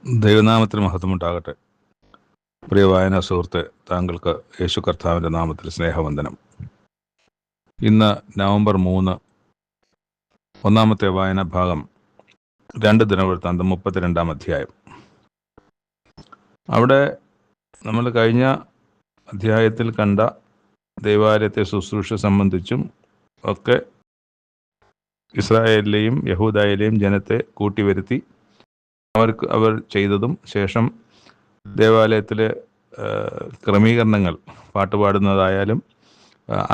ദൈവനാമത്തിന് മഹത്വമുണ്ടാകട്ടെ. പ്രിയ വായനാ സുഹൃത്തെ, താങ്കൾക്ക് യേശു കർത്താവിൻ്റെ നാമത്തിൽ സ്നേഹവന്ദനം. ഇന്ന് നവംബർ 3, ഒന്നാമത്തെ വായനാ ഭാഗം 2 ദിനവൃത്താന്തം 32-ാം അധ്യായം. അവിടെ നമ്മൾ കഴിഞ്ഞ അധ്യായത്തിൽ കണ്ട ദൈവാലയത്തെ ശുശ്രൂഷ സംബന്ധിച്ചും ഒക്കെ ഇസ്രായേലിലെയും യഹൂദായിലെയും ജനത്തെ കൂട്ടിവരുത്തി അവർ ചെയ്തതും ശേഷം ദേവാലയത്തിലെ ക്രമീകരണങ്ങൾ, പാട്ടുപാടുന്നതായാലും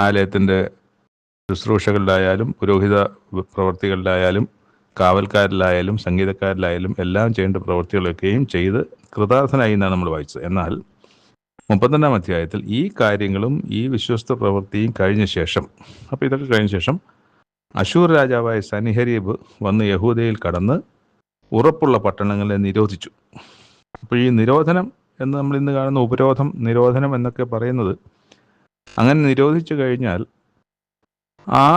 ആലയത്തിൻ്റെ ശുശ്രൂഷകളിലായാലും പുരോഹിത പ്രവൃത്തികളിലായാലും കാവൽക്കാരിലായാലും സംഗീതക്കാരിലായാലും എല്ലാം ചെയ്യേണ്ട പ്രവൃത്തികളൊക്കെയും ചെയ്ത് കൃതാർത്ഥനായി എന്നാണ് നമ്മൾ വായിച്ചത്. എന്നാൽ 32-ാം അധ്യായത്തിൽ ഈ കാര്യങ്ങളും ഈ വിശ്വസ്ത പ്രവൃത്തിയും കഴിഞ്ഞ ശേഷം, അപ്പോൾ ഇതൊക്കെ കഴിഞ്ഞ ശേഷം അശൂർ രാജാവായ സൻഹെരീബ് വന്ന് യഹൂദയിൽ കടന്ന് ഉറപ്പുള്ള പട്ടണങ്ങളെ നിരോധിച്ചു. അപ്പോൾ ഈ നിരോധനം എന്ന് നമ്മൾ ഇന്ന് കാണുന്ന ഉപരോധം, നിരോധനം എന്നൊക്കെ പറയുന്നത്, അങ്ങനെ നിരോധിച്ചു കഴിഞ്ഞാൽ ആ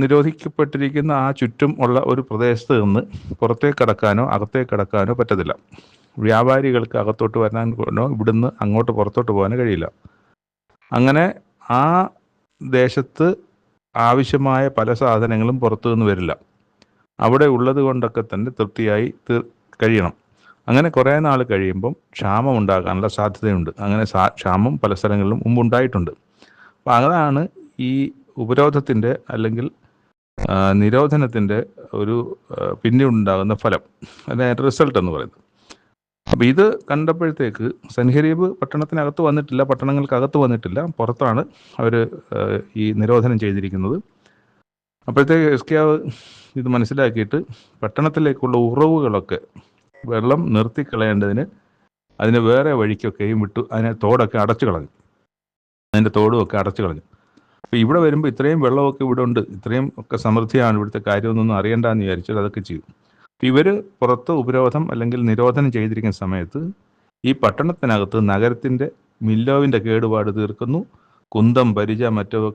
നിരോധിക്കപ്പെട്ടിരിക്കുന്ന ആ ചുറ്റും ഉള്ള ഒരു പ്രദേശത്ത് നിന്ന് പുറത്തേക്ക് കടക്കാനോ അകത്തേക്ക് കടക്കാനോ പറ്റത്തില്ല. വ്യാപാരികൾക്ക് അകത്തോട്ട് വരാനോ ഇവിടുന്ന് അങ്ങോട്ട് പുറത്തോട്ട് പോകാനോ കഴിയില്ല. അങ്ങനെ ആ ദേശത്ത് ആവശ്യമായ പല സാധനങ്ങളും പുറത്തു നിന്ന് വരില്ല. അവിടെ ഉള്ളത് കൊണ്ടൊക്കെ തന്നെ തൃപ്തിയായി കഴിയണം. അങ്ങനെ കുറേ നാൾ കഴിയുമ്പം ക്ഷാമം ഉണ്ടാകാനുള്ള സാധ്യതയുണ്ട്. അങ്ങനെ ക്ഷാമം പല സ്ഥലങ്ങളിലും മുമ്പുണ്ടായിട്ടുണ്ട്. അപ്പം അതാണ് ഈ ഉപരോധത്തിൻ്റെ അല്ലെങ്കിൽ നിരോധനത്തിൻ്റെ ഒരു പിന്നീടുണ്ടാകുന്ന ഫലം, അതിൻ്റെ റിസൾട്ട് എന്ന് പറയുന്നത്. അപ്പം ഇത് കണ്ടപ്പോഴത്തേക്ക് സൻഹെരീബ് പട്ടണത്തിനകത്ത് വന്നിട്ടില്ല, പട്ടണങ്ങൾക്കകത്ത് വന്നിട്ടില്ല, പുറത്താണ് അവർ ഈ നിരോധനം ചെയ്തിരിക്കുന്നത്. അപ്പോഴത്തേക്ക് ഹിസ്കിയാവ് ഇത് മനസ്സിലാക്കിയിട്ട് പട്ടണത്തിലേക്കുള്ള ഉറവുകളൊക്കെ വെള്ളം നിർത്തിക്കളയേണ്ടതിന് അതിന് വേറെ വഴിക്കൊക്കെയും വിട്ടു. അതിനെ തോടൊക്കെ അടച്ചു കളഞ്ഞു, അതിൻ്റെ തോടുമൊക്കെ അടച്ചു കളഞ്ഞു. അപ്പോൾ ഇവിടെ വരുമ്പോൾ ഇത്രയും വെള്ളമൊക്കെ ഇവിടെ ഉണ്ട്, ഇത്രയും ഒക്കെ സമൃദ്ധിയാണ്, ഇവിടുത്തെ കാര്യമൊന്നും അറിയണ്ടെന്ന് വിചാരിച്ചാൽ അതൊക്കെ ചെയ്യും. അപ്പോൾ ഇവർ പുറത്ത് ഉപരോധം അല്ലെങ്കിൽ നിരോധനം ചെയ്തിരിക്കുന്ന സമയത്ത് ഈ പട്ടണത്തിനകത്ത് നഗരത്തിൻ്റെ മില്ലോവിൻ്റെ കേടുപാട് തീർക്കുന്നു, കുന്തം പരിച മറ്റൊക്കെ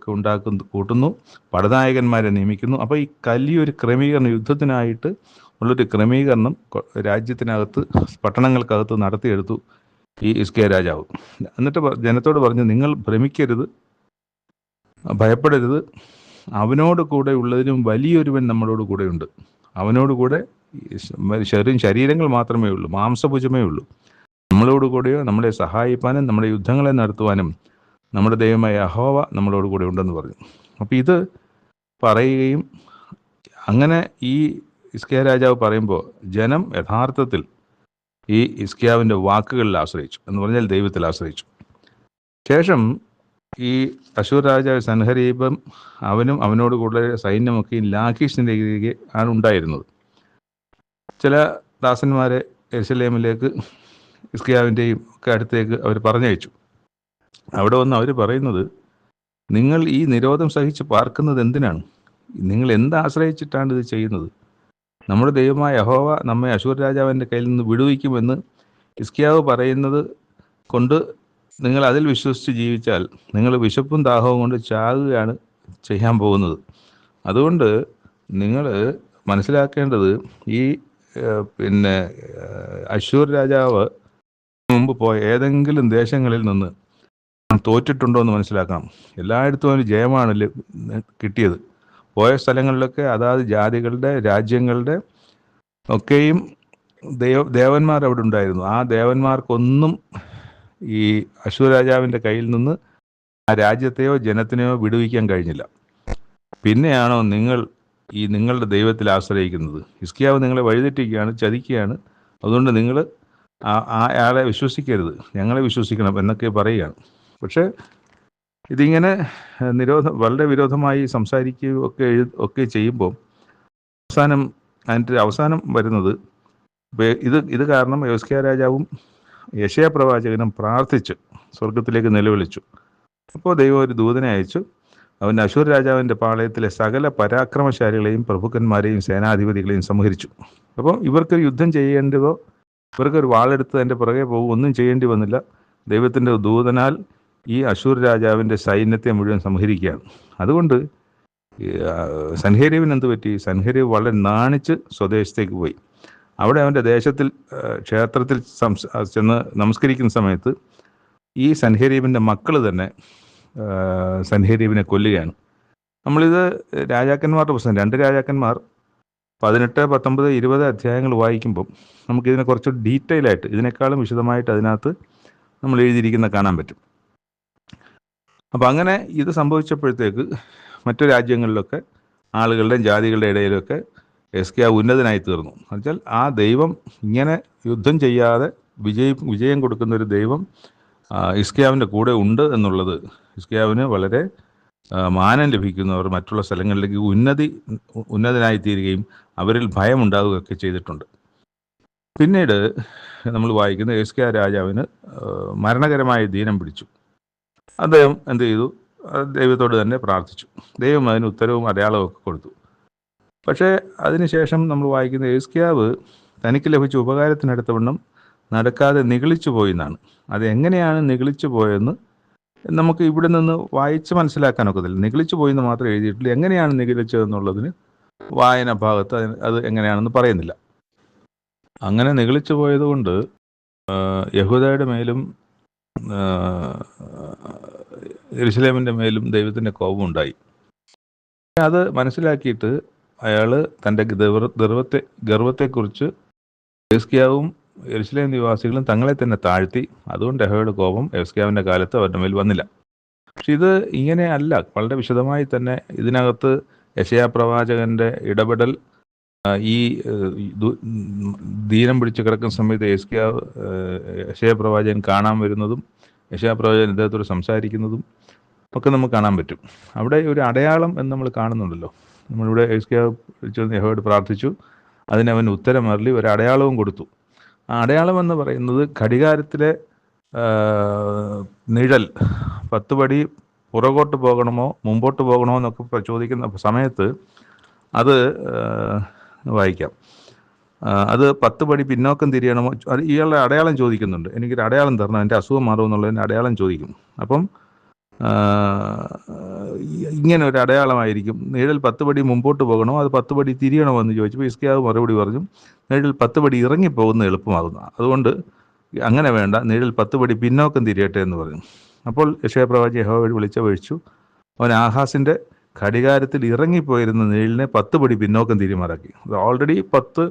കൂട്ടുന്നു, പടനായകന്മാരെ നിയമിക്കുന്നു. അപ്പോൾ ഈ വലിയൊരു ക്രമീകരണം, യുദ്ധത്തിനായിട്ട് ഉള്ളൊരു ക്രമീകരണം രാജ്യത്തിനകത്ത്, പട്ടണങ്ങൾക്കകത്ത് നടത്തിയെടുത്തു ഈ ഹിസ്കിയാ രാജാവ്. എന്നിട്ട് ജനത്തോട് പറഞ്ഞു, നിങ്ങൾ ഭ്രമിക്കരുത്, ഭയപ്പെടരുത്, അവനോട് കൂടെ ഉള്ളതിനും വലിയൊരുവൻ നമ്മളോട് കൂടെയുണ്ട്. അവനോട് കൂടെ ശരീരങ്ങൾ മാത്രമേ ഉള്ളൂ, മാംസഭുജമേ ഉള്ളൂ. നമ്മളോട് കൂടെയോ നമ്മളെ സഹായിപ്പാനും നമ്മുടെ യുദ്ധങ്ങളെ നടത്തുവാനും നമ്മുടെ ദൈവമായ യഹോവ നമ്മളോട് കൂടെ ഉണ്ടെന്ന് പറഞ്ഞു. അപ്പോൾ ഇത് പറയുകയും അങ്ങനെ ഈ ഹിസ്കിയാ രാജാവ് പറയുമ്പോൾ ജനം യഥാർത്ഥത്തിൽ ഈ ഹിസ്കിയാവിൻ്റെ വാക്കുകളിൽ ആശ്രയിച്ചു, എന്ന് പറഞ്ഞാൽ ദൈവത്തിൽ ആശ്രയിച്ചു. ശേഷം ഈ അശൂർ രാജാവ് സൻഹെരീബും അവനും അവനോട് കൂടെ സൈന്യമൊക്കെ ലാഖീഷിൻ്റെ ആണ് ഉണ്ടായിരുന്നത്. ചില ദാസന്മാരെ യെരുശലേമിലേക്ക് ഹിസ്കിയാവിൻ്റെയും ഒക്കെ അടുത്തേക്ക് അവർ പറഞ്ഞയച്ചു. അവിടെ വന്ന് അവർ പറയുന്നത്, നിങ്ങൾ ഈ നിരോധം സഹിച്ച് പാർക്കുന്നത് എന്തിനാണ്? നിങ്ങൾ എന്താശ്രയിച്ചിട്ടാണ് ഇത് ചെയ്യുന്നത്? നമ്മുടെ ദൈവമായ യഹോവ നമ്മെ അശൂർ രാജാവിൻ്റെ കയ്യിൽ നിന്ന് വിടുവിക്കുമെന്ന് ഹിസ്കിയാവ് പറയുന്നത് കൊണ്ട് നിങ്ങൾ അതിൽ വിശ്വസിച്ച് ജീവിച്ചാൽ നിങ്ങൾ വിശപ്പും ദാഹവും കൊണ്ട് ചാകുകയാണ് ചെയ്യാൻ പോകുന്നത്. അതുകൊണ്ട് നിങ്ങൾ മനസ്സിലാക്കേണ്ടത്, ഈ അശൂർ രാജാവ് മുമ്പ് പോയ ഏതെങ്കിലും ദേശങ്ങളിൽ നിന്ന് തോറ്റിട്ടുണ്ടോ എന്ന് മനസ്സിലാക്കണം. എല്ലായിടത്തും ഒരു ജയമാണ് കിട്ടിയത്. പോയ സ്ഥലങ്ങളിലൊക്കെ അതാത് ജാതികളുടെ, രാജ്യങ്ങളുടെ ഒക്കെയും ദേവന്മാർ അവിടെ ഉണ്ടായിരുന്നു. ആ ദേവന്മാർക്കൊന്നും ഈ അശൂർ രാജാവിൻ്റെ കയ്യിൽ നിന്ന് ആ രാജ്യത്തെയോ ജനത്തിനെയോ വിടുവിക്കാൻ കഴിഞ്ഞില്ല. പിന്നെയാണോ നിങ്ങൾ ഈ നിങ്ങളുടെ ദൈവത്തിൽ ആശ്രയിക്കുന്നത്? ഹിസ്കിയാവ് നിങ്ങളെ വഴിതെറ്റിക്കുകയാണ്, ചതിക്കുകയാണ്. അതുകൊണ്ട് നിങ്ങൾ അയാളെ വിശ്വസിക്കരുത്, ഞങ്ങളെ വിശ്വസിക്കണം എന്നൊക്കെ പറയുകയാണ്. പക്ഷേ ഇതിങ്ങനെ വളരെ വിരോധമായി സംസാരിക്കുകയും ഒക്കെ ചെയ്യുമ്പോൾ അതിൻ്റെ അവസാനം വരുന്നത്, ഇത് കാരണം ഹിസ്കിയാ രാജാവും യെശയ്യാ പ്രവാചകനും പ്രാർത്ഥിച്ച് സ്വർഗത്തിലേക്ക് നിലവിളിച്ചു. അപ്പോൾ ദൈവം ഒരു ദൂതനെ അയച്ചു. അവൻ അശൂർ രാജാവിൻ്റെ പാളയത്തിലെ സകല പരാക്രമശാലികളെയും പ്രഭുക്കന്മാരെയും സേനാധിപതികളെയും സംഹരിച്ചു. അപ്പോൾ ഇവർക്കൊരു യുദ്ധം ചെയ്യേണ്ടതോ ഇവർക്കൊരു വാളെടുത്ത് അതിൻ്റെ പുറകെ പോകും ഒന്നും ചെയ്യേണ്ടി വന്നില്ല. ദൈവത്തിൻ്റെ ദൂതനാൽ ഈ അശൂർ രാജാവിൻ്റെ സൈന്യത്തെ മുഴുവൻ സംഹരിക്കുകയാണ്. അതുകൊണ്ട് സൻഹെരീബിന് എന്ത് പറ്റി? സൻഹെരീബ് വളരെ നാണിച്ച് സ്വദേശത്തേക്ക് പോയി. അവിടെ അവൻ്റെ ദേശത്തിൽ ക്ഷേത്രത്തിൽ ചെന്ന് നമസ്കരിക്കുന്ന സമയത്ത് ഈ സൻഹേരീബിൻ്റെ മക്കൾ തന്നെ സൻഹേരീബിനെ കൊല്ലുകയാണ്. നമ്മളിത് രാജാക്കന്മാരുടെ പുസ്തകം 2 രാജാക്കന്മാർ 18, 19, 20 അധ്യായങ്ങൾ വായിക്കുമ്പം നമുക്കിതിനെ കുറച്ച് ഡീറ്റെയിൽ ആയിട്ട് ഇതിനേക്കാളും വിശദമായിട്ട് അതിനകത്ത് നമ്മൾ എഴുതിയിരിക്കുന്ന കാണാൻ പറ്റും. അപ്പം അങ്ങനെ ഇത് സംഭവിച്ചപ്പോഴത്തേക്ക് മറ്റു രാജ്യങ്ങളിലൊക്കെ ആളുകളുടെയും ജാതികളുടെ ഇടയിലൊക്കെ ഹിസ്കിയാവ് ഉന്നതനായി തീർന്നു. എന്നുവെച്ചാൽ ആ ദൈവം ഇങ്ങനെ യുദ്ധം ചെയ്യാതെ വിജയം കൊടുക്കുന്ന ഒരു ദൈവം ഹിസ്കിയാവിൻ്റെ കൂടെ ഉണ്ട് എന്നുള്ളത് ഹിസ്കിയാവിന് വളരെ മാനം ലഭിക്കുന്നവർ മറ്റുള്ള സ്ഥലങ്ങളിലേക്ക് ഉന്നതനായി തീരുകയും അവരിൽ ഭയമുണ്ടാവുകയൊക്കെ ചെയ്തിട്ടുണ്ട്. പിന്നീട് നമ്മൾ വായിക്കുന്ന ഹിസ്കിയാ രാജാവിന് മരണകരമായ ദീനം പിടിച്ചു. അദ്ദേഹം എന്ത് ചെയ്തു? ദൈവത്തോട് തന്നെ പ്രാർത്ഥിച്ചു. ദൈവം അതിന് ഉത്തരവും അടയാളവും ഒക്കെ കൊടുത്തു. പക്ഷേ അതിനുശേഷം നമ്മൾ വായിക്കുന്ന ഹിസ്കിയാവ് തനിക്ക് ലഭിച്ച ഉപകാരത്തിനടുത്തവണ്ണം നടക്കാതെ നിഗളിച്ചു പോയി എന്നാണ്. അതെങ്ങനെയാണ് നിഗളിച്ചു പോയെന്ന് നമുക്ക് ഇവിടെ നിന്ന് വായിച്ച് മനസ്സിലാക്കാനൊക്കത്തില്ല. നിഗളിച്ചു പോയെന്ന് മാത്രമേ എഴുതിയിട്ടുള്ളൂ. എങ്ങനെയാണ് നിഗളിച്ചതെന്നുള്ളതിന് വായന ഭാഗത്ത് അത് എങ്ങനെയാണെന്ന് പറയുന്നില്ല. അങ്ങനെ നിഗളിച്ചു പോയതുകൊണ്ട് യഹൂദയുടെ മേലും യെരുശലേമിൻ്റെ മേലും ദൈവത്തിൻ്റെ കോപമുണ്ടായി. അത് മനസ്സിലാക്കിയിട്ട് അയാൾ തൻ്റെ ഗർവത്തെക്കുറിച്ച് ഹിസ്കിയാവും യെരുശലേം നിവാസികളും തങ്ങളെ തന്നെ താഴ്ത്തി. അതുകൊണ്ട് യഹോവയുടെ കോപം ഹിസ്കിയാവിൻ്റെ കാലത്ത് അവരുടെ മേൽ വന്നില്ല. പക്ഷെ ഇത് ഇങ്ങനെ അല്ല. വളരെ വിശദമായി തന്നെ ഇതിനകത്ത് യെശയ്യാ പ്രവാചകൻ്റെ ഇടപെടൽ, ഈ ദീനം പിടിച്ച് കിടക്കുന്ന സമയത്ത് യെശയ്യാ പ്രവാചകൻ കാണാൻ വരുന്നതും യെശയ്യാ പ്രവാചകൻ ഇദ്ദേഹത്തോട് സംസാരിക്കുന്നതും ഒക്കെ നമുക്ക് കാണാൻ പറ്റും. അവിടെ ഒരു അടയാളം എന്ന് നമ്മൾ കാണുന്നുണ്ടല്ലോ. നമ്മളിവിടെ ഹിസ്കിയാവ് യഹോവയോട് പ്രാർത്ഥിച്ചു, അതിനവൻ ഉത്തരം അരുളി ഒരു അടയാളവും കൊടുത്തു. ആ അടയാളം എന്ന് പറയുന്നത് ഘടികാരത്തിലെ നിഴൽ 10 പടി പുറകോട്ട് പോകണമോ മുമ്പോട്ട് പോകണമോ എന്നൊക്കെ ചോദിക്കുന്ന സമയത്ത് അത് വായിക്കാം. അത് 10 പടി പിന്നോക്കം തിരിയണമോ, അത് ഇയാളുടെ അടയാളം ചോദിക്കുന്നുണ്ട്. എനിക്കൊരു അടയാളം തരണം, എൻ്റെ അസുഖം മാറുമെന്നുള്ളതിൻ്റെ അടയാളം ചോദിക്കും. അപ്പം ഇങ്ങനെ ഒരു അടയാളമായിരിക്കും. നിഴൽ 10 പടി മുമ്പോട്ട് പോകണോ അത് 10 പടി തിരിയണമോ എന്ന് ചോദിച്ചപ്പോൾ ഹിസ്കിയാവ് മറുപടി പറഞ്ഞു, നിഴൽ 10 പടി ഇറങ്ങിപ്പോകുന്ന എളുപ്പമാകുന്നു, അതുകൊണ്ട് അങ്ങനെ വേണ്ട, നിഴൽ 10 പടി പിന്നോക്കം തിരിയട്ടെ എന്ന് പറഞ്ഞു. അപ്പോൾ യെശയ്യാ പ്രവാചകൻ യഹോവയെ വിളിച്ചപേക്ഷിച്ചു. അവൻ ആഹാസിൻ്റെ ഘടികാരത്തിൽ ഇറങ്ങിപ്പോയിരുന്ന നിഴലിനെ 10 പടി പിന്നോക്കം തിരിമാറാക്കി. അത് ഓൾറെഡി 10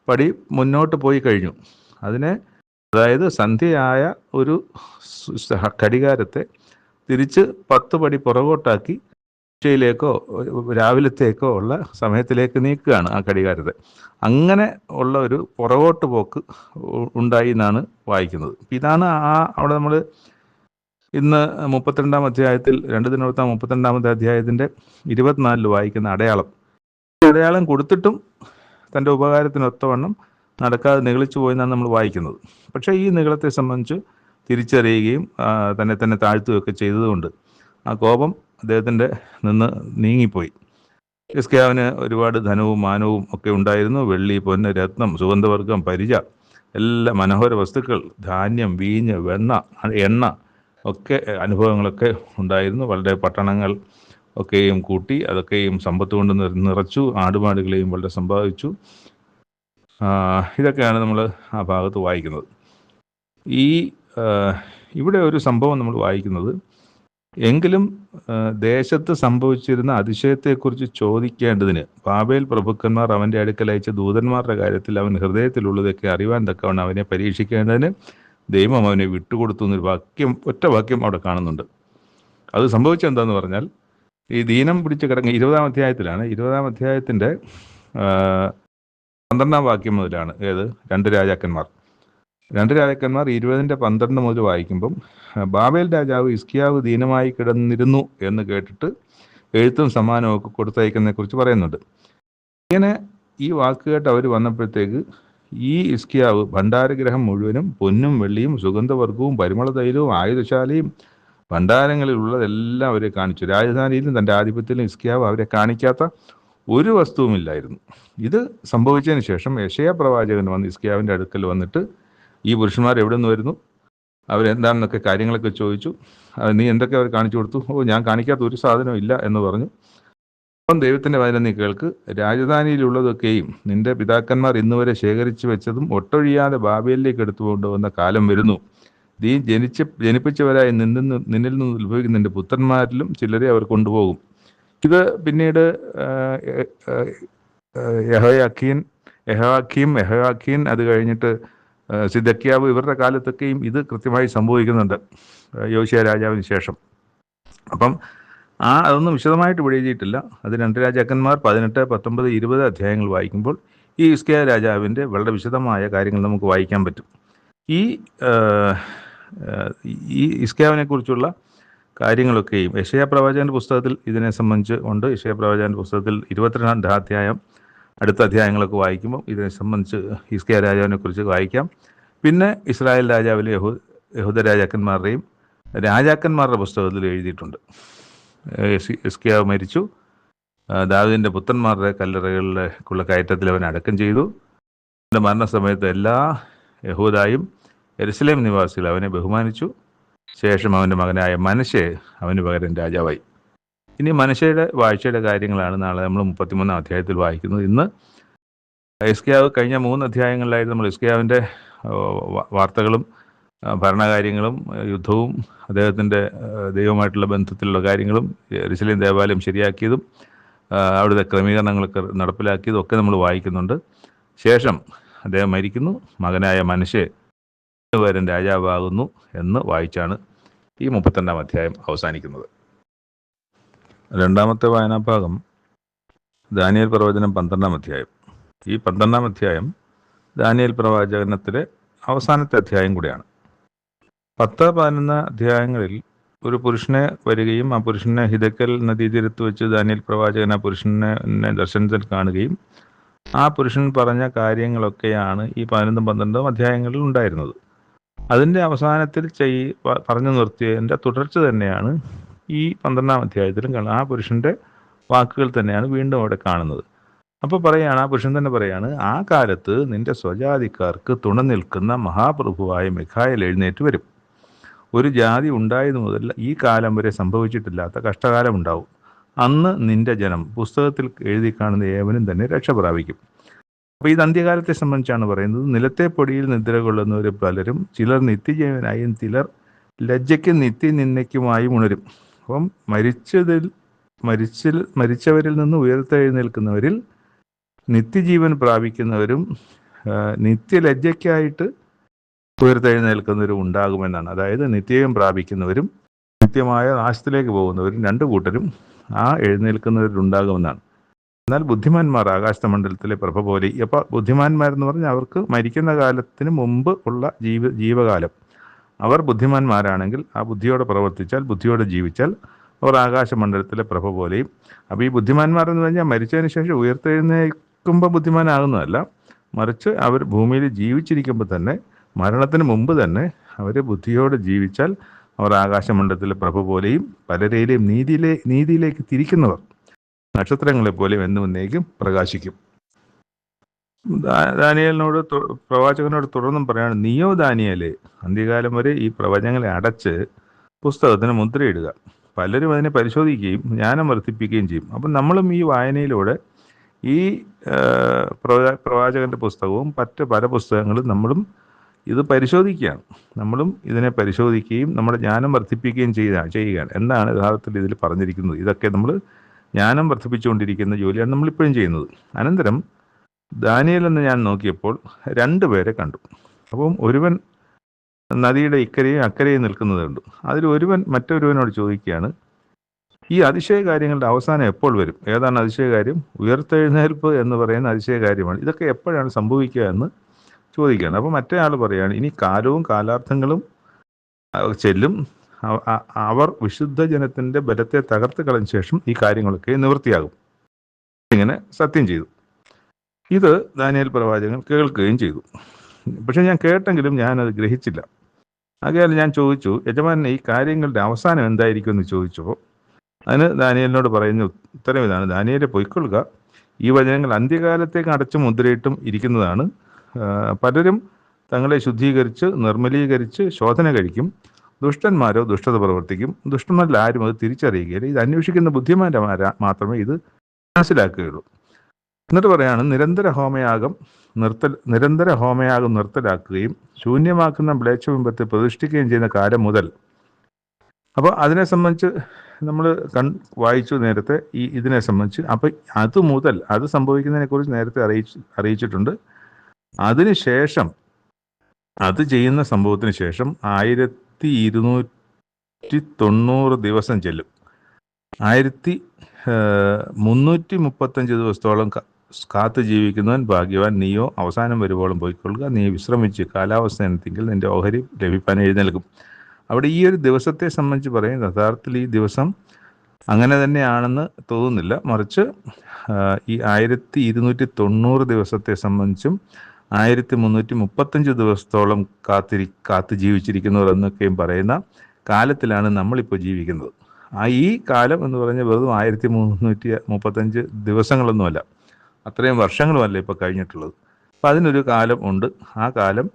പടി മുന്നോട്ട് പോയി കഴിഞ്ഞു. അതിനെ, അതായത് സന്ധ്യയായ ഒരു ഘടികാരത്തെ തിരിച്ച് 10 പടി പുറകോട്ടാക്കി ഉച്ചയിലേക്കോ രാവിലത്തേക്കോ ഉള്ള സമയത്തിലേക്ക് നീക്കുകയാണ് ആ ഘടികാരത്തെ. അങ്ങനെ ഉള്ള ഒരു പുറകോട്ട് പോക്ക് ഉണ്ടായി എന്നാണ് വായിക്കുന്നത്. ഇതാണ് അവിടെ നമ്മൾ ഇന്ന് 32-ാം അധ്യായത്തിൽ 2 ദിനവൃത്താന്തം 32-ാമത്തെ അധ്യായത്തിൻ്റെ 24 വായിക്കുന്ന അടയാളം. അടയാളം കൊടുത്തിട്ടും തൻ്റെ ഉപകാരത്തിനൊത്തവണ്ണം നടക്കാതെ നിഗളിച്ചു പോയെന്നാണ് നമ്മൾ വായിക്കുന്നത്. പക്ഷേ ഈ നിഗളത്തെ സംബന്ധിച്ച് തിരിച്ചറിയുകയും തന്നെ താഴ്ത്തുകയൊക്കെ ചെയ്തതുകൊണ്ട് ആ കോപം അദ്ദേഹത്തിൻ്റെ നിന്ന് നീങ്ങിപ്പോയി. ഹിസ്കിയാവിന് ഒരുപാട് ധനവും മാനവും ഒക്കെ ഉണ്ടായിരുന്നു. വെള്ളി, പൊന്ന്, രത്നം, സുഗന്ധവർഗം, പരിച, എല്ലാ മനോഹര വസ്തുക്കൾ, ധാന്യം, വീഞ്ഞ്, എണ്ണ ഒക്കെ അനുഭവങ്ങളൊക്കെ ഉണ്ടായിരുന്നു. വളരെ പട്ടണങ്ങൾ ഒക്കെയും കൂട്ടി അതൊക്കെയും സമ്പത്ത് കൊണ്ട് നിറച്ചു. ആടുമാടുകളെയും വളരെ സമ്പാദിച്ചു. ഇതൊക്കെയാണ് നമ്മൾ ആ ഭാഗത്ത് വായിക്കുന്നത്. ഇവിടെ ഒരു സംഭവം നമ്മൾ വായിക്കുന്നത്, എങ്കിലും ദേശത്ത് സംഭവിച്ചിരുന്ന അതിശയത്തെക്കുറിച്ച് ചോദിക്കേണ്ടതിന് ബാബേൽ പ്രഭുക്കന്മാർ അവൻ്റെ അടുക്കൽ അയച്ച ദൂതന്മാരുടെ കാര്യത്തിൽ അവൻ ഹൃദയത്തിലുള്ളതൊക്കെ അറിവാൻ തക്കവണ്ണം അവനെ പരീക്ഷിക്കേണ്ടതിന് ദൈവം അവനെ വിട്ടുകൊടുത്തു എന്നൊരു ഒറ്റ വാക്യം അവിടെ കാണുന്നുണ്ട്. അത് സംഭവിച്ചെന്താന്ന് പറഞ്ഞാൽ, ഈ ദീനം പിടിച്ച് കിടങ്ങി 20-ാം അധ്യായത്തിലാണ്. 20-ാം അധ്യായത്തിൻ്റെ 12-ാം വാക്യം മുതലാണ്. 2 രാജാക്കന്മാർ 20-ന്റെ 12 മുതൽ വായിക്കുമ്പം, ബാബേൽ രാജാവ് ഹിസ്കിയാവ് ദീനമായി കിടന്നിരുന്നു എന്ന് കേട്ടിട്ട് എഴുത്തും സമ്മാനവും ഒക്കെ കൊടുത്തയക്കുന്നതിനെ കുറിച്ച് പറയുന്നുണ്ട്. ഇങ്ങനെ ഈ വാക്ക് കേട്ട് അവർ വന്നപ്പോഴത്തേക്ക് ഈ ഹിസ്കിയാവ് ഭണ്ഡാരഗ്രഹം മുഴുവനും പൊന്നും വെള്ളിയും സുഗന്ധവർഗവും പരിമള തൈലവും ആയുധശാലയും ഭണ്ഡാരങ്ങളിലുള്ളതെല്ലാം അവരെ കാണിച്ചു. രാജധാനിയിലും തൻ്റെ ആധിപത്യത്തിലും ഹിസ്കിയാവ് അവരെ കാണിക്കാത്ത ഒരു വസ്തുവുമില്ലായിരുന്നു. ഇത് സംഭവിച്ചതിന് ശേഷം യെശയ്യാ പ്രവാചകൻ വന്ന് ഹിസ്കിയാവിൻ്റെ അടുക്കൽ വന്നിട്ട്, ഈ പുരുഷന്മാർ എവിടെ നിന്ന് വരുന്നു, അവരെന്താണെന്നൊക്കെ കാര്യങ്ങളൊക്കെ ചോദിച്ചു. നീ എന്തൊക്കെ അവർ കാണിച്ചു കൊടുത്തു? ഞാൻ കാണിക്കാത്ത ഒരു സാധനവും ഇല്ല എന്ന് പറഞ്ഞു. അപ്പം ദൈവത്തിൻ്റെ വചനം നീ കേൾക്ക്. രാജധാനിയിലുള്ളതൊക്കെയും നിന്റെ പിതാക്കന്മാർ ഇന്നുവരെ ശേഖരിച്ചു വെച്ചതും ഒട്ടൊഴിയാതെ ബാബേലിലേക്ക് എടുത്തു കൊണ്ടുവന്ന കാലം വരുന്നു. നീ ജനിപ്പിച്ചവരായി നിന്നിൽ നിന്ന് ഉത്ഭവിക്കുന്ന നിന്റെ പുത്രന്മാരിലും ചിലരെ അവർ കൊണ്ടുപോകും. ഇത് പിന്നീട് യഹോയാക്കീൻ, അത് കഴിഞ്ഞിട്ട് സിദക്കിയാവ്, ഇവരുടെ കാലത്തൊക്കെയും ഇത് കൃത്യമായി സംഭവിക്കുന്നുണ്ട്, യോശിയ രാജാവിന് ശേഷം. അപ്പം അതൊന്നും വിശദമായിട്ട് ഇവിടെ എഴുതിയിട്ടില്ല. അത് 2 രാജാക്കന്മാർ 18, 19, 20 അധ്യായങ്ങൾ വായിക്കുമ്പോൾ ഈ ഹിസ്കിയാ രാജാവിൻ്റെ വളരെ വിശദമായ കാര്യങ്ങൾ നമുക്ക് വായിക്കാൻ പറ്റും. ഈ ഹിസ്കിയാവിനെ കുറിച്ചുള്ള കാര്യങ്ങളൊക്കെയും യെശയ്യാ പ്രവാചകന്റെ പുസ്തകത്തിൽ ഇതിനെ സംബന്ധിച്ച് ഉണ്ട്. യെശയ്യാ പ്രവാചകന്റെ പുസ്തകത്തിൽ 22 അധ്യായം, അടുത്ത അധ്യായങ്ങളൊക്കെ വായിക്കുമ്പോൾ ഇതിനെ സംബന്ധിച്ച് ഹിസ്കിയാ രാജാവിനെ കുറിച്ച് വായിക്കാം. പിന്നെ ഇസ്രായേൽ രാജാവിലെ യഹൂദ രാജാക്കന്മാരുടെയും രാജാക്കന്മാരുടെ പുസ്തകത്തിൽ എഴുതിയിട്ടുണ്ട്. ഹിസ്കിയാവ് മരിച്ചു, ദാവീദിന്റെ പുത്രന്മാരുടെ കല്ലറകളിലേക്കുള്ള കയറ്റത്തിൽ അവൻ അടക്കം ചെയ്തു. അവൻ്റെ മരണസമയത്ത് എല്ലാ യഹൂദായും യെരുശലേം നിവാസികൾ അവനെ ബഹുമാനിച്ചു. ശേഷം അവൻ്റെ മകനായ മനശ്ശെ അവന് പകരം രാജാവായി. ഇനി മനശ്ശെയുടെ വാഴ്ചയുടെ കാര്യങ്ങളാണ് നാളെ നമ്മൾ 33 അധ്യായത്തിൽ വായിക്കുന്നത്. ഇന്ന് ഹിസ്കിയാവ് കഴിഞ്ഞ 3 അധ്യായങ്ങളിലായിട്ട് നമ്മൾ ഹിസ്കിയാവിൻ്റെ വാർത്തകളും ഭരണകാര്യങ്ങളും യുദ്ധവും അദ്ദേഹത്തിൻ്റെ ദൈവമായിട്ടുള്ള ബന്ധത്തിലുള്ള കാര്യങ്ങളും യെരുശലേം ദേവാലയം ശരിയാക്കിയതും അവിടുത്തെ ക്രമീകരണങ്ങളൊക്കെ നടപ്പിലാക്കിയതും ഒക്കെ നമ്മൾ വായിക്കുന്നുണ്ട്. ശേഷം അദ്ദേഹം മരിക്കുന്നു, മകനായ മനശ്ശെ പകരം രാജാവാകുന്നു എന്ന് വായിച്ചാണ് ഈ 32 അധ്യായം അവസാനിക്കുന്നത്. രണ്ടാമത്തെ വായനാഭാഗം ദാനിയേൽ പ്രവചനം 12 അധ്യായം. ഈ 12 അധ്യായം ദാനിയേൽ പ്രവചനത്തിലെ അവസാനത്തെ അധ്യായം കൂടിയാണ്. 10, 11 അധ്യായങ്ങളിൽ ഒരു പുരുഷനെ വരികയും ആ പുരുഷനെ ഹിദക്കൽ നദീതീരത്ത് വെച്ച് ദാനിയേൽ പ്രവാചകൻ ആ പുരുഷനെ ദർശനത്തിൽ കാണുകയും ആ പുരുഷൻ പറഞ്ഞ കാര്യങ്ങളൊക്കെയാണ് ഈ 11, 12 അധ്യായങ്ങളിൽ ഉണ്ടായിരുന്നത്. അതിൻ്റെ അവസാനത്തിൽ പറഞ്ഞു നിർത്തിയതിൻ്റെ തുടർച്ച തന്നെയാണ് ഈ 12 അധ്യായത്തിലും കാണുന്നത്. ആ പുരുഷൻ്റെ വാക്കുകൾ തന്നെയാണ് വീണ്ടും അവിടെ കാണുന്നത്. അപ്പോൾ പറയാണ്, ആ പുരുഷൻ തന്നെ പറയാണ്, ആ കാലത്ത് നിന്റെ സ്വജാതിക്കാർക്ക് തുണ നിൽക്കുന്ന മഹാപ്രഭുവായ മിഖായേൽ എഴുന്നേറ്റ് വരും. ഒരു ജാതി ഉണ്ടായതു മുതൽ ഈ കാലം വരെ സംഭവിച്ചിട്ടില്ലാത്ത കഷ്ടകാലം ഉണ്ടാവും. അന്ന് നിന്റെ ജനം പുസ്തകത്തിൽ എഴുതി കാണുന്ന ഏവനും തന്നെ രക്ഷ പ്രാപിക്കും. അപ്പോൾ ഇത് അന്ത്യകാലത്തെ സംബന്ധിച്ചാണ് പറയുന്നത്. നിലത്തെ പൊടിയിൽ നിദ്ര കൊള്ളുന്നവർ പലരും, ചിലർ നിത്യജീവനായും ചിലർ ലജ്ജയ്ക്കും നിത്യനിന്ദയ്ക്കുമായും ഉണരും. അപ്പം മരിച്ചവരിൽ നിന്ന് ഉയർത്തെഴുന്നേൽക്കുന്നവരിൽ നിത്യജീവൻ പ്രാപിക്കുന്നവരും നിത്യലജ്ജയ്ക്കായിട്ട് ഉയർത്തെഴുന്നേൽക്കുന്നവരും ഉണ്ടാകുമെന്നാണ്. അതായത് നിത്യജീവൻ പ്രാപിക്കുന്നവരും നിത്യമായ നാശത്തിലേക്ക് പോകുന്നവരും 2 കൂട്ടരും ആ എഴുന്നേൽക്കുന്നവരുണ്ടാകുമെന്നാണ്. എന്നാൽ ബുദ്ധിമാന്മാർ ആകാശമണ്ഡലത്തിലെ പ്രഭ പോലെ. അപ്പോൾ ബുദ്ധിമാന്മാരെന്ന് പറഞ്ഞാൽ അവർക്ക് മരിക്കുന്ന കാലത്തിന് മുമ്പ് ഉള്ള ജീവകാലം അവർ ബുദ്ധിമാന്മാരാണെങ്കിൽ, ആ ബുദ്ധിയോടെ പ്രവർത്തിച്ചാൽ, ബുദ്ധിയോടെ ജീവിച്ചാൽ അവർ ആകാശമണ്ഡലത്തിലെ പ്രഭ പോലെയും. അപ്പോൾ ഈ ബുദ്ധിമാന്മാരെന്ന് പറഞ്ഞാൽ മരിച്ചതിന് ശേഷം ഉയർത്തെഴുന്നേൽക്കുമ്പോൾ ബുദ്ധിമാനാകുന്നതല്ല, മറിച്ച് അവർ ഭൂമിയിൽ ജീവിച്ചിരിക്കുമ്പോൾ തന്നെ, മരണത്തിന് മുമ്പ് തന്നെ അവർ ബുദ്ധിയോടെ ജീവിച്ചാൽ അവർ ആകാശമണ്ഡലത്തിലെ പ്രഭ പോലെയും പലരെയും നീതിയിലേക്ക് തിരിക്കുന്നവർ നക്ഷത്രങ്ങളെപ്പോലെയും എന്നും എന്നേക്കും പ്രകാശിക്കും. ദാനിയേലിനോട് പ്രവാചകനോട് തുടർന്നും പറയാണ്, നീയോ ദാനിയേലേ, അന്ത്യകാലം വരെ ഈ പ്രവചനങ്ങളെ അടച്ച് പുസ്തകത്തിന് മുദ്രയിടുക. പലരും അതിനെ പരിശോധിക്കുകയും ജ്ഞാനം വർദ്ധിപ്പിക്കുകയും ചെയ്യും. അപ്പം നമ്മളും ഈ വായനയിലൂടെ ഈ പ്രവാചകന്റെ പുസ്തകവും മറ്റ് പല പുസ്തകങ്ങളും നമ്മളും ഇത് പരിശോധിക്കുകയാണ്. നമ്മളും ഇതിനെ പരിശോധിക്കുകയും നമ്മുടെ ജ്ഞാനം വർദ്ധിപ്പിക്കുകയും ചെയ്യുകയാണ്. എന്താണ് യഥാർത്ഥത്തിൽ ഇതിൽ പറഞ്ഞിരിക്കുന്നത്? ഇതൊക്കെ നമ്മൾ ജ്ഞാനം വർദ്ധിപ്പിച്ചുകൊണ്ടിരിക്കുന്ന ജോലിയാണ് നമ്മളിപ്പോഴും ചെയ്യുന്നത്. അനന്തരം ദാനിയേൽ എന്ന് ഞാൻ നോക്കിയപ്പോൾ 2 പേരെ കണ്ടു. അപ്പം ഒരുവൻ നദിയുടെ ഇക്കരയും അക്കരയും നിൽക്കുന്നതുണ്ട്. അതിൽ ഒരുവൻ മറ്റൊരുവനോട് ചോദിക്കുകയാണ്, ഈ അതിശയ കാര്യങ്ങളുടെ അവസാനം എപ്പോൾ വരും? ഏതാണ് അതിശയകാര്യം? ഉയർത്തെഴുന്നേൽപ്പ് എന്ന് പറയുന്ന അതിശയകാര്യമാണ്. ഇതൊക്കെ എപ്പോഴാണ് സംഭവിക്കുക എന്ന് ചോദിക്കുകയാണ്. അപ്പോൾ മറ്റേ ആൾ പറയുകയാണ്, ഇനി കാലവും കാലാർത്ഥങ്ങളും ചെല്ലും, അവർ വിശുദ്ധ ജനത്തിൻ്റെ ബലത്തെ തകർത്ത് കളഞ്ഞ ശേഷം ഈ കാര്യങ്ങളൊക്കെ നിവൃത്തിയാകും. ഇങ്ങനെ സത്യം ചെയ്തു. ഇത് ദാനിയേൽ പ്രവാചകൻ കേൾക്കുകയും ചെയ്തു. പക്ഷെ ഞാൻ കേട്ടെങ്കിലും ഞാനത് ഗ്രഹിച്ചില്ല. ആകയാൽ ഞാൻ ചോദിച്ചു, യജമാനനെ ഈ കാര്യങ്ങളുടെ അവസാനം എന്തായിരിക്കും എന്ന് ചോദിച്ചപ്പോൾ അതിന് ദാനിയേലിനോട് പറയുന്ന ഉത്തരം ഇതാണ്: ദാനിയേലെ, പൊയ്ക്കൊള്ളുക, ഈ വചനങ്ങൾ അന്ത്യകാലത്തേക്ക് അടച്ചു മുദ്രയിട്ടും ഇരിക്കുന്നതാണ്. പലരും തങ്ങളെ ശുദ്ധീകരിച്ച് നിർമ്മലീകരിച്ച് ശോധന കഴിക്കും. ദുഷ്ടന്മാരോ ദുഷ്ടത പ്രവർത്തിക്കും. ദുഷ്ടന്മാരിൽ ആരും അത് തിരിച്ചറിയുകയില്ല. ഇത് അന്വേഷിക്കുന്ന ബുദ്ധിമാന്മാർ മാത്രമേ ഇത് മനസ്സിലാക്കുകയുള്ളൂ. എന്നിട്ട് പറയാണ് നിരന്തര ഹോമയാഗം നിർത്തലാക്കുകയും ശൂന്യമാക്കുന്ന മ്ലേച്ഛബിംബത്തെ പ്രതിഷ്ഠിക്കുകയും ചെയ്യുന്ന കാലം മുതൽ. അപ്പോൾ അതിനെ സംബന്ധിച്ച് നമ്മൾ വായിച്ചു നേരത്തെ ഇതിനെ സംബന്ധിച്ച്. അപ്പം അതുമുതൽ അത് സംഭവിക്കുന്നതിനെക്കുറിച്ച് നേരത്തെ അറിയിച്ചിട്ടുണ്ട്. അതിനുശേഷം അത് ചെയ്യുന്ന സംഭവത്തിന് ശേഷം 1290 ദിവസം ചെല്ലും. 1335 ദിവസത്തോളം കാത്തു ജീവിക്കുന്നവൻ ഭാഗ്യവാൻ. നീയോ അവസാനം വരുവോളം പോയിക്കൊള്ളുക. നീ വിശ്രമിച്ച് കാലാവസ്ഥ എന്നെങ്കിൽ നിന്റെ ഓഹരി ലഭിക്കാൻ എഴുന്നേൽക്കും. അവിടെ ഈ ഒരു ദിവസത്തെ സംബന്ധിച്ച് പറയും, യഥാർത്ഥത്തിൽ ഈ ദിവസം അങ്ങനെ തന്നെയാണെന്ന് തോന്നുന്നില്ല. മറിച്ച് ഈ 1290 ദിവസത്തെ സംബന്ധിച്ചും 1335 ദിവസത്തോളം കാത്ത് ജീവിച്ചിരിക്കുന്നവർ എന്നൊക്കെയും പറയുന്ന കാലത്തിലാണ് നമ്മളിപ്പോൾ ജീവിക്കുന്നത്. ഈ കാലം എന്ന് പറഞ്ഞാൽ വെറും 1335 ദിവസങ്ങളൊന്നുമല്ല, അത്രയും വർഷങ്ങളുമല്ല ഇപ്പോൾ കഴിഞ്ഞിട്ടുള്ളത്. അപ്പം അതിനൊരു കാലം ഉണ്ട്. ആ കാലം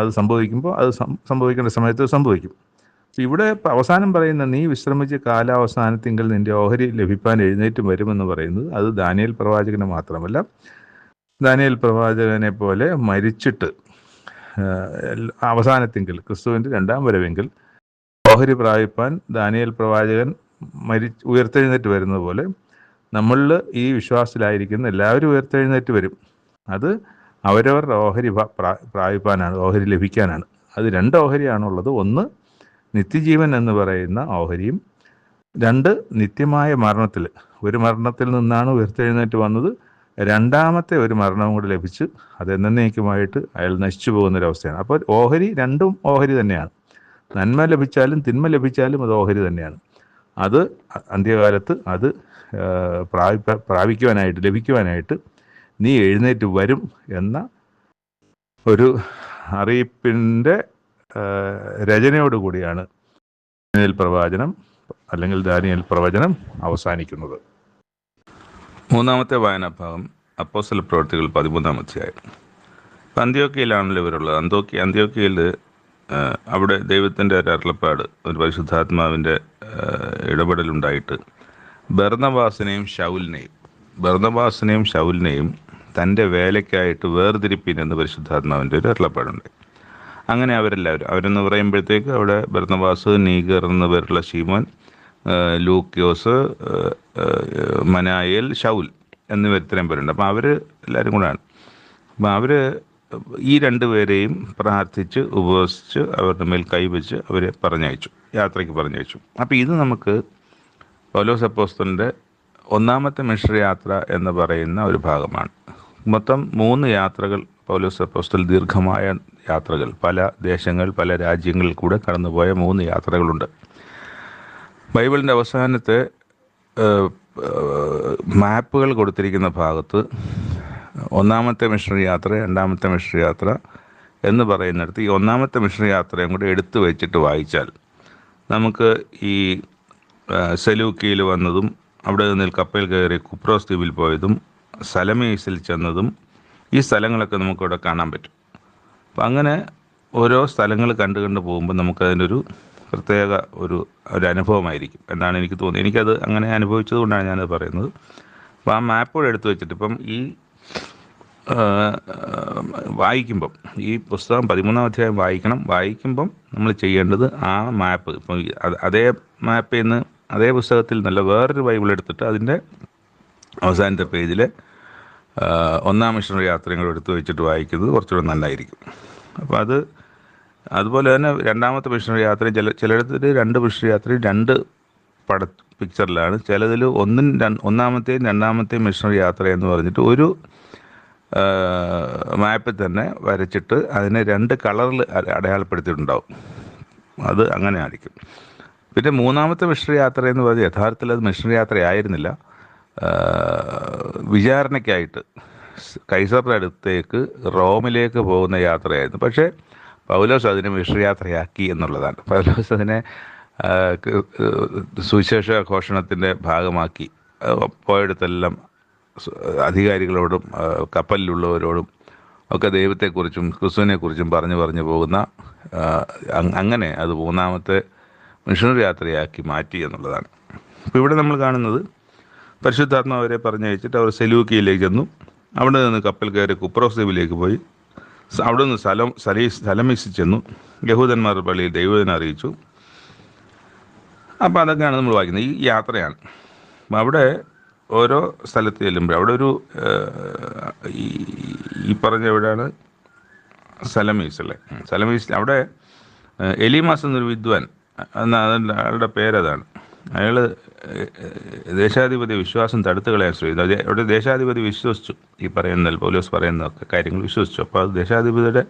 അത് സംഭവിക്കുമ്പോൾ അത് സംഭവിക്കേണ്ട സമയത്ത് സംഭവിക്കും. ഇവിടെ അവസാനം പറയുന്ന നീ വിശ്രമിച്ച് കാലാവസാനത്തിങ്കൽ നിന്റെ ഓഹരി ലഭിക്കാൻ എഴുന്നേറ്റ് വരുമെന്ന് പറയുന്നത് അത് ദാനിയേൽ പ്രവാചകന് മാത്രമല്ല, ദാനിയേൽ പ്രവാചകനെ പോലെ മരിച്ചിട്ട് അവസാനത്തിങ്കൽ ക്രിസ്തുവിൻ്റെ രണ്ടാം വരവെങ്കിൽ ഓഹരി പ്രാപിപ്പാൻ ദാനിയേൽ പ്രവാചകൻ ഉയർത്തെഴുന്നേറ്റ് വരുന്നത് പോലെ നമ്മളിൽ ഈ വിശ്വാസത്തിലായിരിക്കുന്ന എല്ലാവരും ഉയർത്തെഴുന്നേറ്റ് വരും. അത് അവരവരുടെ ഓഹരി പ്രാപിപ്പാനാണ്, ഓഹരി ലഭിക്കാനാണ്. അത് 2 ഓഹരിയാണുള്ളത്. ഒന്ന് നിത്യജീവൻ എന്ന് പറയുന്ന ഓഹരിയും, 2 നിത്യമായ മരണത്തിൽ. ഒരു മരണത്തിൽ നിന്നാണ് ഉയർത്തെഴുന്നേറ്റ് വന്നത്. രണ്ടാമത്തെ ഒരു മരണവും കൂടെ ലഭിച്ച് അത് എന്നേക്കുമായിട്ട് അയാൾ നശിച്ചു പോകുന്നൊരവസ്ഥയാണ്. അപ്പോൾ ഓഹരി രണ്ടും ഓഹരി തന്നെയാണ്. നന്മ ലഭിച്ചാലും തിന്മ ലഭിച്ചാലും അത് ഓഹരി തന്നെയാണ്. അത് അന്ത്യകാലത്ത് അത് ലഭിക്കുവാനായിട്ട് നീ എഴുന്നേറ്റ് വരും എന്ന ഒരു അറിയിപ്പിൻ്റെ രചനയോടുകൂടിയാണ് ദാനിയേൽ പ്രവചനം അല്ലെങ്കിൽ ദാനിയേൽ പ്രവചനം അവസാനിക്കുന്നത്. 3-ാമത്തെ വായനാഭാഗം അപ്പോസ്തല പ്രവൃത്തികൾ 13-ാം അധ്യായം. അന്ത്യോക്യയിലാണല്ലോ ഇവരുള്ളത്. അന്ത്യോക്യയിൽ അവിടെ ദൈവത്തിൻ്റെ ഒരു അരുളപ്പാട്, ഒരു പരിശുദ്ധാത്മാവിൻ്റെ ഇടപെടലുണ്ടായിട്ട് ബർന്നബാസിനെയും ശൗലിനെയും തൻ്റെ വേലയ്ക്കായിട്ട് വേർതിരിപ്പിൻ എന്ന് പരിശുദ്ധാത്മാവിൻ്റെ ഒരു അരുളപ്പാടുണ്ടായി. അങ്ങനെ അവരെന്ന് പറയുമ്പോഴത്തേക്ക് അവിടെ ബർന്നബാസ്, നീഗർ എന്ന പേരുള്ള ശീമോൻ, ലൂക്യോസ്, മനായേൽ, ശൗൽ എന്നിവർ ഇത്രയും പേരുണ്ട്. അപ്പം അവർ എല്ലാവരും കൂടെയാണ്. അപ്പം അവർ ഈ 2 പേരെയും പ്രാർത്ഥിച്ച് ഉപവസിച്ച് അവരുടെ മേൽ കൈവച്ച് അവരെ യാത്രയ്ക്ക് പറഞ്ഞയച്ചു. അപ്പം ഇത് നമുക്ക് പൗലോസ് അപ്പോസ്തലൻ്റെ 1-ാമത്തെ മിഷണറി യാത്ര എന്ന് പറയുന്ന ഒരു ഭാഗമാണ്. മൊത്തം 3 യാത്രകൾ പൗലോസ് അപ്പോസ്തലൻ, ദീർഘമായ യാത്രകൾ, പല ദേശങ്ങൾ, പല രാജ്യങ്ങളിൽ കൂടെ കടന്നുപോയ 3 യാത്രകളുണ്ട്. ബൈബിളിൻ്റെ അവസാനത്തെ മാപ്പുകൾ കൊടുത്തിരിക്കുന്ന ഭാഗത്ത് 1-ാമത്തെ മിഷണറി യാത്ര, 2-ാമത്തെ മിഷണറി യാത്ര എന്ന് പറയുന്നിടത്ത് ഈ 1-ാമത്തെ മിഷണറി യാത്രയും കൂടെ എടുത്തു വെച്ചിട്ട് വായിച്ചാൽ നമുക്ക് ഈ സെലൂക്കിയിൽ വന്നതും അവിടെ നിന്ന് കപ്പൽ കയറി കുപ്രോസ് ദ്വീപിൽ പോയതും സലമീസിൽ ചെന്നതും ഈ സ്ഥലങ്ങളൊക്കെ നമുക്കിവിടെ കാണാൻ പറ്റും. അപ്പം അങ്ങനെ ഓരോ സ്ഥലങ്ങൾ കണ്ടു പോകുമ്പോൾ നമുക്കതിൻ്റെ ഒരു പ്രത്യേക ഒരു അനുഭവമായിരിക്കും എന്നാണ് എനിക്ക് തോന്നുന്നത്. എനിക്കത് അങ്ങനെ അനുഭവിച്ചത് കൊണ്ടാണ് ഞാനത് പറയുന്നത്. അപ്പോൾ ആ മാപ്പുകൾ എടുത്തു വെച്ചിട്ട് ഇപ്പം ഈ വായിക്കുമ്പം ഈ പുസ്തകം 13-ാം അധ്യായം വായിക്കുമ്പം നമ്മൾ ചെയ്യേണ്ടത് ആ മാപ്പ്, ഇപ്പം അതേ മാപ്പിൽ നിന്ന് അതേ പുസ്തകത്തിൽ നല്ല വേറൊരു ബൈബിൾ എടുത്തിട്ട് അതിൻ്റെ അവസാനത്തെ പേജിൽ 1-ാം മിഷണറി യാത്രയും കൂടെ എടുത്തു വെച്ചിട്ട് വായിക്കുന്നത് കുറച്ചുകൂടെ നല്ലതായിരിക്കും. അപ്പോൾ അതുപോലെ തന്നെ 2-ാമത്തെ മിഷണറി യാത്രയും ചിലയിടത്തിൽ 2 മിഷണറി യാത്രയും 2 പിക്ചറിലാണ്. ചിലതിൽ 1-ാമത്തെയും 2-ാമത്തെയും മിഷണറി യാത്ര എന്ന് പറഞ്ഞിട്ട് ഒരു മാപ്പിൽ തന്നെ വരച്ചിട്ട് അതിനെ 2 കളറിൽ അടയാളപ്പെടുത്തിയിട്ടുണ്ടാവും. അത് അങ്ങനെ ആയിരിക്കും. പിന്നെ 3-ാമത്തെ മിഷണറി യാത്ര എന്ന് പറഞ്ഞാൽ യഥാർത്ഥത്തിൽ അത് മിഷണറി യാത്രയായിരുന്നില്ല, വിചാരണയ്ക്കായിട്ട് കൈസറുടെ അടുത്തേക്ക് റോമിലേക്ക് പോകുന്ന യാത്രയായിരുന്നു. പക്ഷേ പൗലോസ് അതിനെ മിഷണറി യാത്രയാക്കി എന്നുള്ളതാണ്. പൗലോസ് അതിനെ സുവിശേഷ ഘോഷണത്തിൻ്റെ ഭാഗമാക്കി പോയിടത്തെല്ലാം അധികാരികളോടും കപ്പലിലുള്ളവരോടും ഒക്കെ ദൈവത്തെക്കുറിച്ചും ക്രിസ്തുവിനെക്കുറിച്ചും പറഞ്ഞു പോകുന്ന അങ്ങനെ അത് 3-ാമത്തെ മിഷണറി യാത്രയാക്കി മാറ്റി എന്നുള്ളതാണ്. അപ്പോൾ ഇവിടെ നമ്മൾ കാണുന്നത് പരിശുദ്ധാത്മാവ് അവരെ പറഞ്ഞയച്ചിട്ട് അവർ സെലൂക്കിയയിലേക്ക് ചെന്നു. അവിടെ നിന്ന് കപ്പൽ കയറി കുപ്രോസ് ദ്വീപിലേക്ക് പോയി. അവിടെ നിന്ന് സലമിസിൽ ചെന്നു. യഹൂദന്മാരുടെ പള്ളിയിൽ ദൈവത്തിനെ അറിയിച്ചു. അപ്പോൾ അതൊക്കെയാണ് നമ്മൾ വായിക്കുന്നത്. ഈ യാത്രയാണ്. അവിടെ ഓരോ സ്ഥലത്ത് ചെല്ലുമ്പോൾ അവിടെ ഒരു ഈ പറഞ്ഞ എവിടെയാണ് സലമീസ് അല്ലേ, സലമീസ്. അവിടെ എലീമാസ് എന്നൊരു വിദ്വാൻ, അയാളുടെ പേരതാണ്. അയാൾ ദേശാധിപതി വിശ്വാസം തടുത്തു കളയാൻ ശ്രമിച്ചു. അവിടെ ദേശാധിപതി വിശ്വസിച്ചു, ഈ പറയുന്ന പൗലോസ് പറയുന്നതൊക്കെ കാര്യങ്ങൾ വിശ്വസിച്ചു. അപ്പോൾ അത് ദേശാധിപതിയുടെ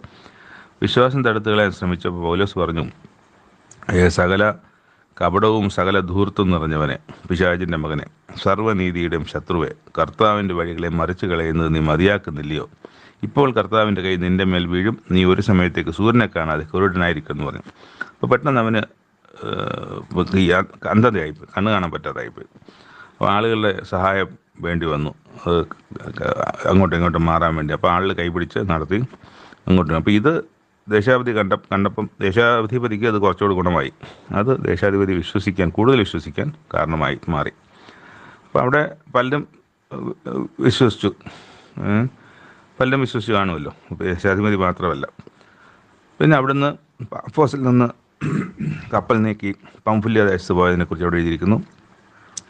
വിശ്വാസം തടുത്തു കളയാൻ ശ്രമിച്ചപ്പോൾ പൗലോസ് പറഞ്ഞു, സകല കപടവും സകല ധൂർത്തും നിറഞ്ഞവനെ, പിശാചിൻ്റെ മകനെ, സർവ്വനീതിയുടെയും ശത്രുവെ, കർത്താവിൻ്റെ വഴികളെ മറിച്ചു കളയുന്നത് നീ മതിയാക്കുന്നില്ലയോ? ഇപ്പോൾ കർത്താവിൻ്റെ കൈ നിൻ്റെ മേൽ വീഴും, നീ ഒരു സമയത്തേക്ക് സൂര്യനെ കാണാതെ കുരുടനായിരിക്കും എന്ന് പറഞ്ഞു. അപ്പോൾ പെട്ടെന്ന് അവന് അന്ധതയായിപ്പോയി, കണ്ണ് കാണാൻ പറ്റാതായിപ്പോയി. അപ്പോൾ ആളുകളുടെ സഹായം വേണ്ടി വന്നു, അത് അങ്ങോട്ടും ഇങ്ങോട്ടും മാറാൻ വേണ്ടി. അപ്പോൾ ആളുകൾ കൈപിടിച്ച് നടത്തി അങ്ങോട്ടും. അപ്പോൾ ഇത് ദേശാധിപതി കണ്ടപ്പം ദേശാധിപതിക്ക് അത് കുറച്ചുകൂടി ഗുണമായി. അത് ദേശാധിപതി കൂടുതൽ വിശ്വസിക്കാൻ കാരണമായി മാറി. അപ്പോൾ അവിടെ പലരും വിശ്വസിച്ചു കാണുമല്ലോ, ദേശാധിപതി മാത്രമല്ല. പിന്നെ അവിടുന്ന് പാഫോസിൽ നിന്ന് കപ്പൽ നീക്കി പംഫുല്യ ദേശത്ത് പോയതിനെക്കുറിച്ച് അവിടെ എഴുതിയിരിക്കുന്നു.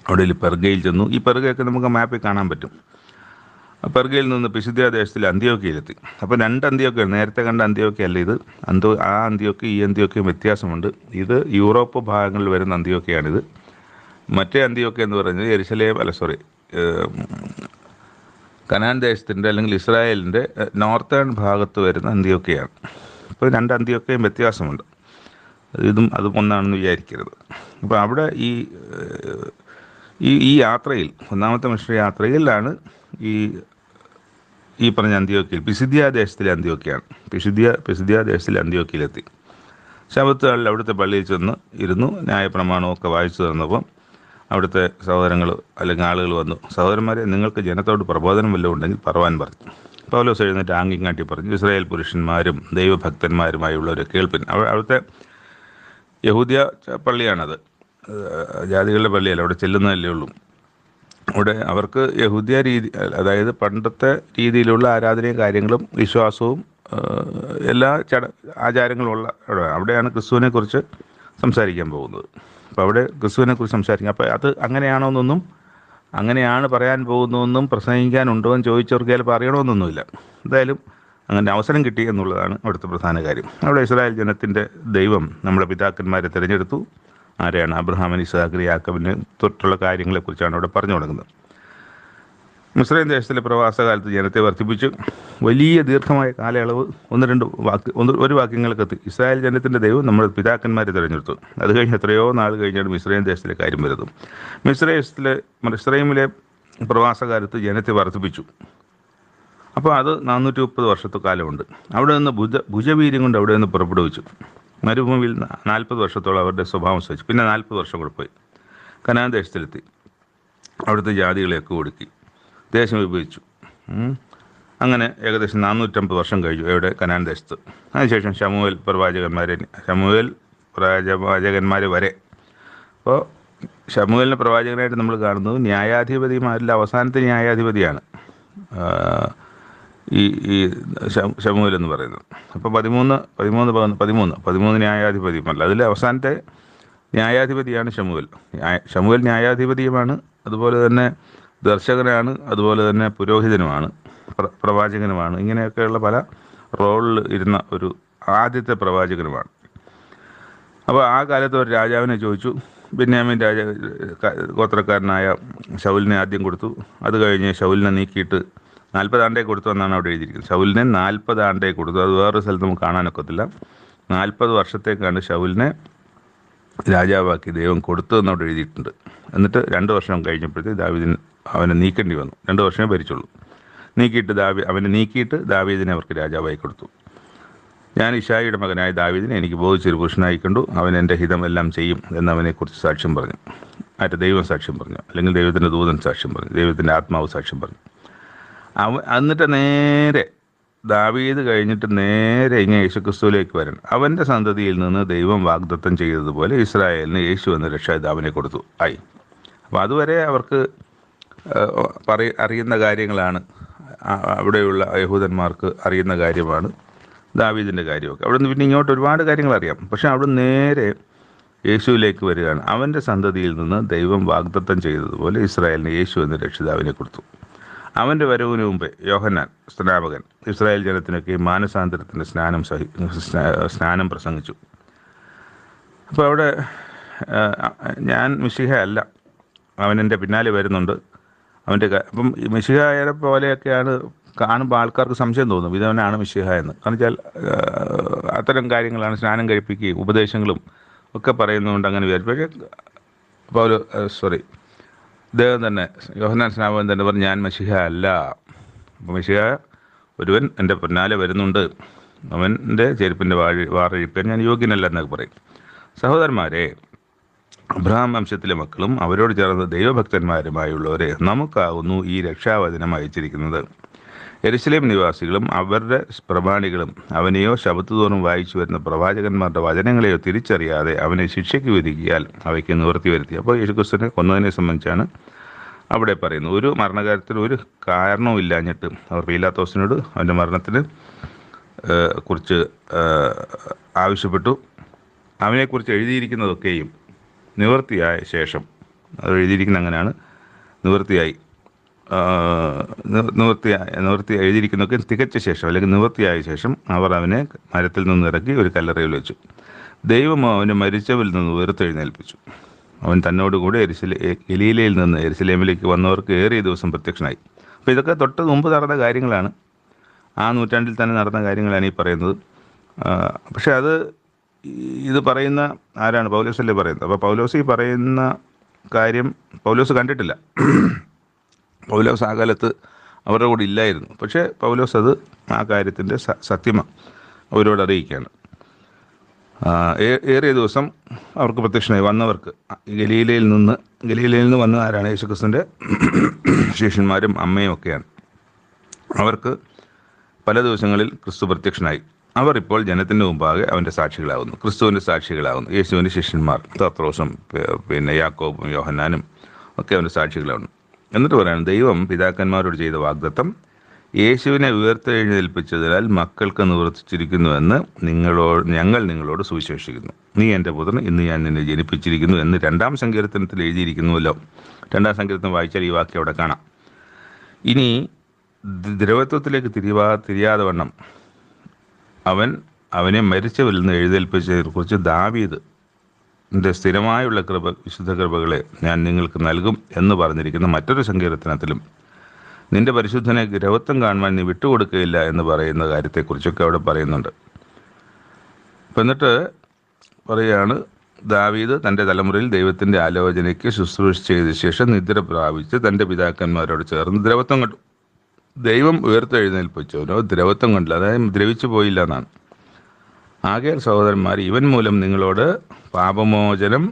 അവിടെ പെർഗയിൽ ചെന്നു. ഈ പെർഗയൊക്കെ നമുക്ക് മാപ്പിൽ കാണാൻ പറ്റും. പെർഗയിൽ നിന്ന് പിസിദ്യ ദേശത്തിൽ അന്ത്യോക്യയിലെത്തി. അപ്പോൾ 2 അന്ത്യോക്യ, നേരത്തെ കണ്ട അന്ത്യോക്യല്ല ഇത്. ആ അന്ത്യോക്യ ഈ അന്ത്യോക്യയും വ്യത്യാസമുണ്ട്. ഇത് യൂറോപ്പ് ഭാഗങ്ങളിൽ വരുന്ന അന്ത്യോക്യയാണിത്. മറ്റേ അന്ത്യോക്യ എന്ന് പറയുന്നത് കനാൻ ദേശത്തിൻ്റെ അല്ലെങ്കിൽ ഇസ്രായേലിൻ്റെ നോർത്തേൺ ഭാഗത്ത് വരുന്ന അന്ത്യോക്യയാണ്. അപ്പോൾ 2 അന്ത്യോക്യയും വ്യത്യാസമുണ്ട്. ഇതും അതും ഒന്നാണെന്ന് വിചാരിക്കരുത്. അപ്പോൾ അവിടെ ഈ യാത്രയിൽ, ഒന്നാമത്തെ മിഷണറി യാത്രയിലാണ് ഈ പറഞ്ഞ അന്ത്യോക്യയിൽ, പിസിദ്യ ദേശത്തിലെ അന്ത്യോക്യയാണ്. പിസിദ്യ ദേശത്തിലെ അന്ത്യോക്യയിലെത്തി. ശബത്തുകളിൽ അവിടുത്തെ പള്ളിയിൽ ചെന്ന് ഇരുന്നു. ന്യായപ്രമാണമൊക്കെ വായിച്ചു തന്നപ്പം അവിടുത്തെ സഹോദരങ്ങൾ അല്ലെങ്കിൽ ആളുകൾ വന്നു, സഹോദരന്മാരെ, നിങ്ങൾക്ക് ജനത്തോട് പ്രബോധനം വല്ലതും ഉണ്ടെങ്കിൽ പറവാൻ പറഞ്ഞു. പൗലോസ് എഴുന്നേറ്റ് ആംഗ്യം കാട്ടി പറഞ്ഞു, ഇസ്രായേൽ പുരുഷന്മാരും ദൈവഭക്തന്മാരുമായുള്ളവരെ കേൾപ്പിൻ. അവിടുത്തെ യഹൂദ്യ പള്ളിയാണത്, ജാതികളുടെ പള്ളിയല്ല. അവിടെ ചെല്ലുന്നതല്ലേ ഉള്ളൂ. അവിടെ അവർക്ക് യഹൂദ്യ രീതി, അതായത് പണ്ടത്തെ രീതിയിലുള്ള ആരാധനയും കാര്യങ്ങളും വിശ്വാസവും എല്ലാ ആചാരങ്ങളുമുള്ള അവിടെയാണ് ക്രിസ്തുവിനെക്കുറിച്ച് സംസാരിക്കാൻ പോകുന്നത്. അപ്പോൾ അവിടെ ക്രിസ്തുവിനെക്കുറിച്ച് സംസാരിക്കാം. അപ്പോൾ അത് അങ്ങനെയാണ് പറയാൻ പോകുന്നതെന്നും പ്രസംഗിക്കാനുണ്ടോ എന്ന് ചോദിച്ചവർക്ക് ചിലപ്പോൾ അറിയണമെന്നൊന്നുമില്ല. എന്തായാലും അങ്ങനെ അവസരം കിട്ടി എന്നുള്ളതാണ് അവിടുത്തെ പ്രധാന കാര്യം. അവിടെ ഇസ്രായേൽ ജനത്തിൻ്റെ ദൈവം നമ്മുടെ പിതാക്കന്മാരെ തിരഞ്ഞെടുത്തു. ആരെയാണ്? അബ്രഹാമിന്, ഇസ്ഹാക്കിന്, യാക്കോബിന് തൊട്ടുള്ള കാര്യങ്ങളെക്കുറിച്ചാണ് അവിടെ പറഞ്ഞു തുടങ്ങുന്നത്. മിസ്രൈം ദേശത്തിലെ പ്രവാസകാലത്ത് ജനത്തെ വർദ്ധിപ്പിച്ചു. വലിയ ദീർഘമായ കാലയളവ് ഒരു വാക്യങ്ങൾക്കെത്തി. ഇസ്രായേൽ ജനത്തിൻ്റെ ദൈവം നമ്മുടെ പിതാക്കന്മാരെ തിരഞ്ഞെടുത്തു. അത് കഴിഞ്ഞ് എത്രയോ നാൾ കഴിഞ്ഞാണ് മിസ്രൈം ദേശത്തിലെ കാര്യം വരുന്നത്. മിസ്രൈമിലെ പ്രവാസകാലത്ത് ജനത്തെ വർദ്ധിപ്പിച്ചു. അപ്പോൾ അത് 430 വർഷത്തെ കാലമുണ്ട്. അവിടെ നിന്ന് ഭുജവീര്യം കൊണ്ട് അവിടെ നിന്ന് പുറപ്പെടുവിച്ചു. മരുഭൂമിയിൽ 40 വർഷത്തോളം അവരുടെ സ്വഭാവം സഹിച്ചു. പിന്നെ 40 വർഷം കൂടെ പോയി കനാൻ ദേശത്തിലെത്തി. അവിടുത്തെ ജാതികളെയൊക്കെ ഒടുക്കി ദേശം വിഭജിച്ചു. അങ്ങനെ ഏകദേശം 450 വർഷം കഴിഞ്ഞു എവിടെ? കനാൻ ദേശത്ത്. അതിനുശേഷം ശമൂവേൽ പ്രവാചകന്മാർ വരെ. അപ്പോൾ ശമൂവേലിനെ പ്രവാചകനായിട്ട് നമ്മൾ കാണുന്നത് ന്യായാധിപതിമാരിൽ അവസാനത്തെ ന്യായാധിപതിയാണ് ഈ ശമൂവേൽ എന്ന് പറയുന്നത്. അപ്പോൾ 13 ന്യായാധിപതിയുമല്ല, അതിൽ അവസാനത്തെ ന്യായാധിപതിയാണ് ശമൂവേൽ ന്യായാധിപതിയുമാണ്, അതുപോലെ തന്നെ ദർശകനാണ്, അതുപോലെ തന്നെ പുരോഹിതനുമാണ്, പ്രവാചകനുമാണ്. ഇങ്ങനെയൊക്കെയുള്ള പല റോളിൽ ഇരുന്ന ഒരു ആദ്യത്തെ പ്രവാചകനുമാണ്. അപ്പോൾ ആ കാലത്ത് ഒരു രാജാവിനെ ചോദിച്ചു. ബെന്യാമീൻ ഗോത്രക്കാരനായ ശൗലിനെ ആദ്യം കൊടുത്തു. അത് കഴിഞ്ഞ് ശൗലിനെ നീക്കിയിട്ട് 40 ആണ്ടേ കൊടുത്തു എന്നാണ് അവിടെ എഴുതിയിരിക്കുന്നത്. ശൗലിനെ 40 ആണ്ടേ കൊടുത്തു. അത് വേറൊരു സ്ഥലത്ത് നമുക്ക് കാണാനൊക്കത്തില്ല. 40 വർഷത്തേക്കാണ് ശൗലിനെ രാജാവാക്കി ദൈവം കൊടുത്തു എന്നവിടെ എഴുതിയിട്ടുണ്ട്. എന്നിട്ട് 2 വർഷം കഴിഞ്ഞപ്പോഴത്തേക്ക് ദാവീദിന് അവനെ നീക്കേണ്ടി വന്നു. 2 വർഷമേ ഭരിച്ചുള്ളൂ. അവനെ നീക്കിയിട്ട് ദാവീദിനെ അവർക്ക് രാജാവായി കൊടുത്തു. ഞാൻ ഇശായിയുടെ മകനായ ദാവീദിനെ എനിക്ക് ബോധിച്ചൊരു പുരുഷനായി കണ്ടു, അവൻ എൻ്റെ ഹിതം എല്ലാം ചെയ്യും എന്നവനെക്കുറിച്ച് സാക്ഷ്യം പറഞ്ഞു. ദൈവം സാക്ഷ്യം പറഞ്ഞു, അല്ലെങ്കിൽ ദൈവത്തിൻ്റെ ദൂതൻ സാക്ഷ്യം പറഞ്ഞു, ദൈവത്തിൻ്റെ ആത്മാവ് സാക്ഷ്യം പറഞ്ഞു. എന്നിട്ട് നേരെ ദാവീദ് കഴിഞ്ഞിട്ട് നേരെ ഇങ്ങനെ യേശുക്രിസ്തുവിലേക്ക് വരണം. അവൻ്റെ സന്തതിയിൽ നിന്ന് ദൈവം വാഗ്ദത്തം ചെയ്തതുപോലെ ഇസ്രായേലിന് യേശു എന്ന രക്ഷാപിതാവിനെ കൊടുത്തു ആയി. അപ്പോൾ അതുവരെ അവർക്ക് അറിയുന്ന കാര്യങ്ങളാണ്. അവിടെയുള്ള യഹൂദന്മാർക്ക് അറിയുന്ന കാര്യമാണ് ദാവീദിൻ്റെ കാര്യമൊക്കെ. അവിടെ നിന്ന് പിന്നെ ഇങ്ങോട്ട് ഒരുപാട് കാര്യങ്ങൾ അറിയാം. പക്ഷെ അവിടെ നേരെ യേശുവിലേക്ക് വരികയാണ്. അവൻ്റെ സന്തതിയിൽ നിന്ന് ദൈവം വാഗ്ദത്തം ചെയ്തതുപോലെ ഇസ്രായേലിന് യേശു എന്ന രക്ഷിതാവിനെ കൊടുത്തു. അവൻ്റെ വരവിന് മുമ്പേ യോഹന്നാൻ സ്നാപകൻ ഇസ്രായേൽ ജനത്തിനൊക്കെ മാനസാന്തരത്തിൻ്റെ സ്നാനം പ്രസംഗിച്ചു. അപ്പോൾ അവിടെ ഞാൻ മിശിഹ അല്ല, അവൻ എൻ്റെ പിന്നാലെ വരുന്നുണ്ട്, അപ്പം മിശിഹായെ പോലെയൊക്കെയാണ് കാണുമ്പോൾ ആൾക്കാർക്ക് സംശയം തോന്നും, ഇതവനാണ് മിശിഹ എന്ന്. കാരണം വെച്ചാൽ അത്തരം കാര്യങ്ങളാണ്, സ്നാനം കഴിപ്പിക്കുകയും ഉപദേശങ്ങളും ഒക്കെ പറയുന്നതുകൊണ്ട് അങ്ങനെ വിചാരിച്ചു. പക്ഷേ ഇദ്ദേഹം തന്നെ, യോഹന്നാൻ സ്നാപകൻ തന്നെ പറഞ്ഞു, ഞാൻ മിശിഹ അല്ല, അപ്പോൾ മിശിഹ ഒരുവൻ എൻ്റെ പിന്നാലെ വരുന്നുണ്ട്, അവൻ്റെ ചെരുപ്പിൻ്റെ വാറഴിക്കാൻ ഞാൻ യോഗ്യനല്ല എന്നൊക്കെ പറയും. സഹോദരന്മാരെ, അബ്രഹാം വംശത്തിലെ മക്കളും അവരോട് ചേർന്ന് ദൈവഭക്തന്മാരുമായുള്ളവരെ നമുക്കാകുന്നു ഈ രക്ഷാവചനം അയച്ചിരിക്കുന്നത്. യെരുശലേം നിവാസികളും അവരുടെ പ്രമാണികളും അവനെയോ ശബത്ത് തോറും വായിച്ചു വരുന്ന പ്രവാചകന്മാരുടെ വചനങ്ങളെയോ തിരിച്ചറിയാതെ അവനെ ശിക്ഷയ്ക്ക് വിധിക്കിയാൽ അവയ്ക്ക് നിവൃത്തി വരുത്തി. അപ്പോൾ യേശുക്രിസ്തുവിനെ കൊന്നതിനെ സംബന്ധിച്ചാണ് അവിടെ പറയുന്നത്. ഒരു മരണകാര്യത്തിന് ഒരു കാരണവും ഇല്ലാഞ്ഞിട്ട് അവർ പീലാത്തോസിനോട് അവൻ്റെ മരണത്തിന് കുറിച്ച് ആവശ്യപ്പെട്ടു. അവനെക്കുറിച്ച് എഴുതിയിരിക്കുന്നതൊക്കെയും നിവൃത്തിയായ ശേഷം, അത് എഴുതിയിരിക്കുന്ന അങ്ങനെയാണ്, നിവൃത്തി എഴുതിയിരിക്കുന്നതൊക്കെ തികച്ച ശേഷം അല്ലെങ്കിൽ നിവൃത്തിയായ ശേഷം അവർ അവനെ മരത്തിൽ നിന്ന് ഇറക്കി ഒരു കല്ലറയിൽ വെച്ചു. ദൈവം അവനെ മരിച്ചവരിൽ നിന്ന് ഉയർത്തെഴുന്നേൽപ്പിച്ചു. അവൻ തന്നോടുകൂടി ഗലീലയിൽ നിന്ന് യെരുശലേമിലേക്ക് വന്നവർക്ക് ഏറിയ ദിവസം പ്രത്യക്ഷനായി. അപ്പോൾ ഇതൊക്കെ തൊട്ട് മുമ്പ് നടന്ന കാര്യങ്ങളാണ്, ആ നൂറ്റാണ്ടിൽ തന്നെ നടന്ന കാര്യങ്ങളാണ് ഈ പറയുന്നത്. പക്ഷെ ഇത് പറയുന്ന ആരാണ്? പൗലോസല്ലേ പറയുന്നത്. അപ്പോൾ പൗലോസ് ഈ പറയുന്ന കാര്യം പൗലോസ് കണ്ടിട്ടില്ല. പൗലോസ് ആ കാലത്ത് അവരുടെ കൂടെ ഇല്ലായിരുന്നു. പക്ഷേ പൗലോസ് ആ കാര്യത്തിൻ്റെ സത്യമാണ് അവരോട് അറിയിക്കുകയാണ്. ഏറിയ ദിവസം അവർക്ക് പ്രത്യക്ഷനായി. വന്നവർക്ക് ഗലീലയിൽ നിന്ന് വന്ന ആരാണ്? യേശുക്രിസ്തുവിൻ്റെ ശിഷ്യന്മാരും അമ്മയും ഒക്കെയാണ്. അവർക്ക് പല ദിവസങ്ങളിൽ ക്രിസ്തു പ്രത്യക്ഷനായി. അവർ ഇപ്പോൾ ജനത്തിൻ്റെ മുമ്പാകെ അവൻ്റെ സാക്ഷികളാകുന്നു, ക്രിസ്തുവിൻ്റെ സാക്ഷികളാകുന്നു. യേശുവിൻ്റെ ശിഷ്യന്മാർ പത്രോസും പിന്നെ യാക്കോബും യോഹന്നാനും ഒക്കെ അവൻ്റെ സാക്ഷികളാകുന്നു. എന്നിട്ട് പറയണം, ദൈവം പിതാക്കന്മാരോട് ചെയ്ത വാഗ്ദത്തം യേശുവിനെ ഉയർത്തെഴുന്നേൽപ്പിച്ചതിനാൽ മക്കൾക്ക് നിവർത്തിച്ചിരിക്കുന്നുവെന്ന് ഞങ്ങൾ നിങ്ങളോട് സുവിശേഷിക്കുന്നു. നീ എൻ്റെ പുത്രൻ, ഇന്ന് ഞാൻ നിന്നെ ജനിപ്പിച്ചിരിക്കുന്നു എന്ന് 2-ാം സങ്കീർത്തനത്തിൽ എഴുതിയിരിക്കുന്നുവല്ലോ. 2-ാം സങ്കീർത്തനം വായിച്ചാൽ ഈ വാക്യം അവിടെ കാണാം. ഇനി ദ്രവത്വത്തിലേക്ക് തിരിയാതെ വണ്ണം അവനെ മരിച്ചവരിൽ നിന്ന് എഴുന്നേൽപ്പിച്ചതിനെക്കുറിച്ച് ദാവീദിന്റെ സ്ഥിരമായുള്ള വിശുദ്ധ കൃപകളെ ഞാൻ നിങ്ങൾക്ക് നൽകും എന്ന് പറഞ്ഞിരിക്കുന്ന മറ്റൊരു സങ്കീർത്തനത്തിലും നിന്റെ പരിശുദ്ധനെ ദ്രവത്വം കാണുവാൻ നീ വിട്ടുകൊടുക്കുകയില്ല എന്ന് പറയുന്ന കാര്യത്തെക്കുറിച്ചൊക്കെ അവിടെ പറയുന്നുണ്ട്. അപ്പം എന്നിട്ട് പറയുകയാണ്, ദാവീദ് തൻ്റെ തലമുറയിൽ ദൈവത്തിൻ്റെ ആലോചനയ്ക്ക് ശുശ്രൂഷ ചെയ്ത ശേഷം നിദ്ര പ്രാപിച്ച് തൻ്റെ പിതാക്കന്മാരോട് ചേർന്ന് ദ്രവത്വം കണ്ടു. ദൈവം ഉയർത്തെഴുന്നേൽപ്പിച്ചവനോ ദ്രവത്വം കണ്ടില്ല, അതായത് ദ്രവിച്ചു പോയില്ല എന്നാണ്. ആകയാൽ സഹോദരന്മാർ, ഇവൻ മൂലം നിങ്ങളോട് പാപമോചനം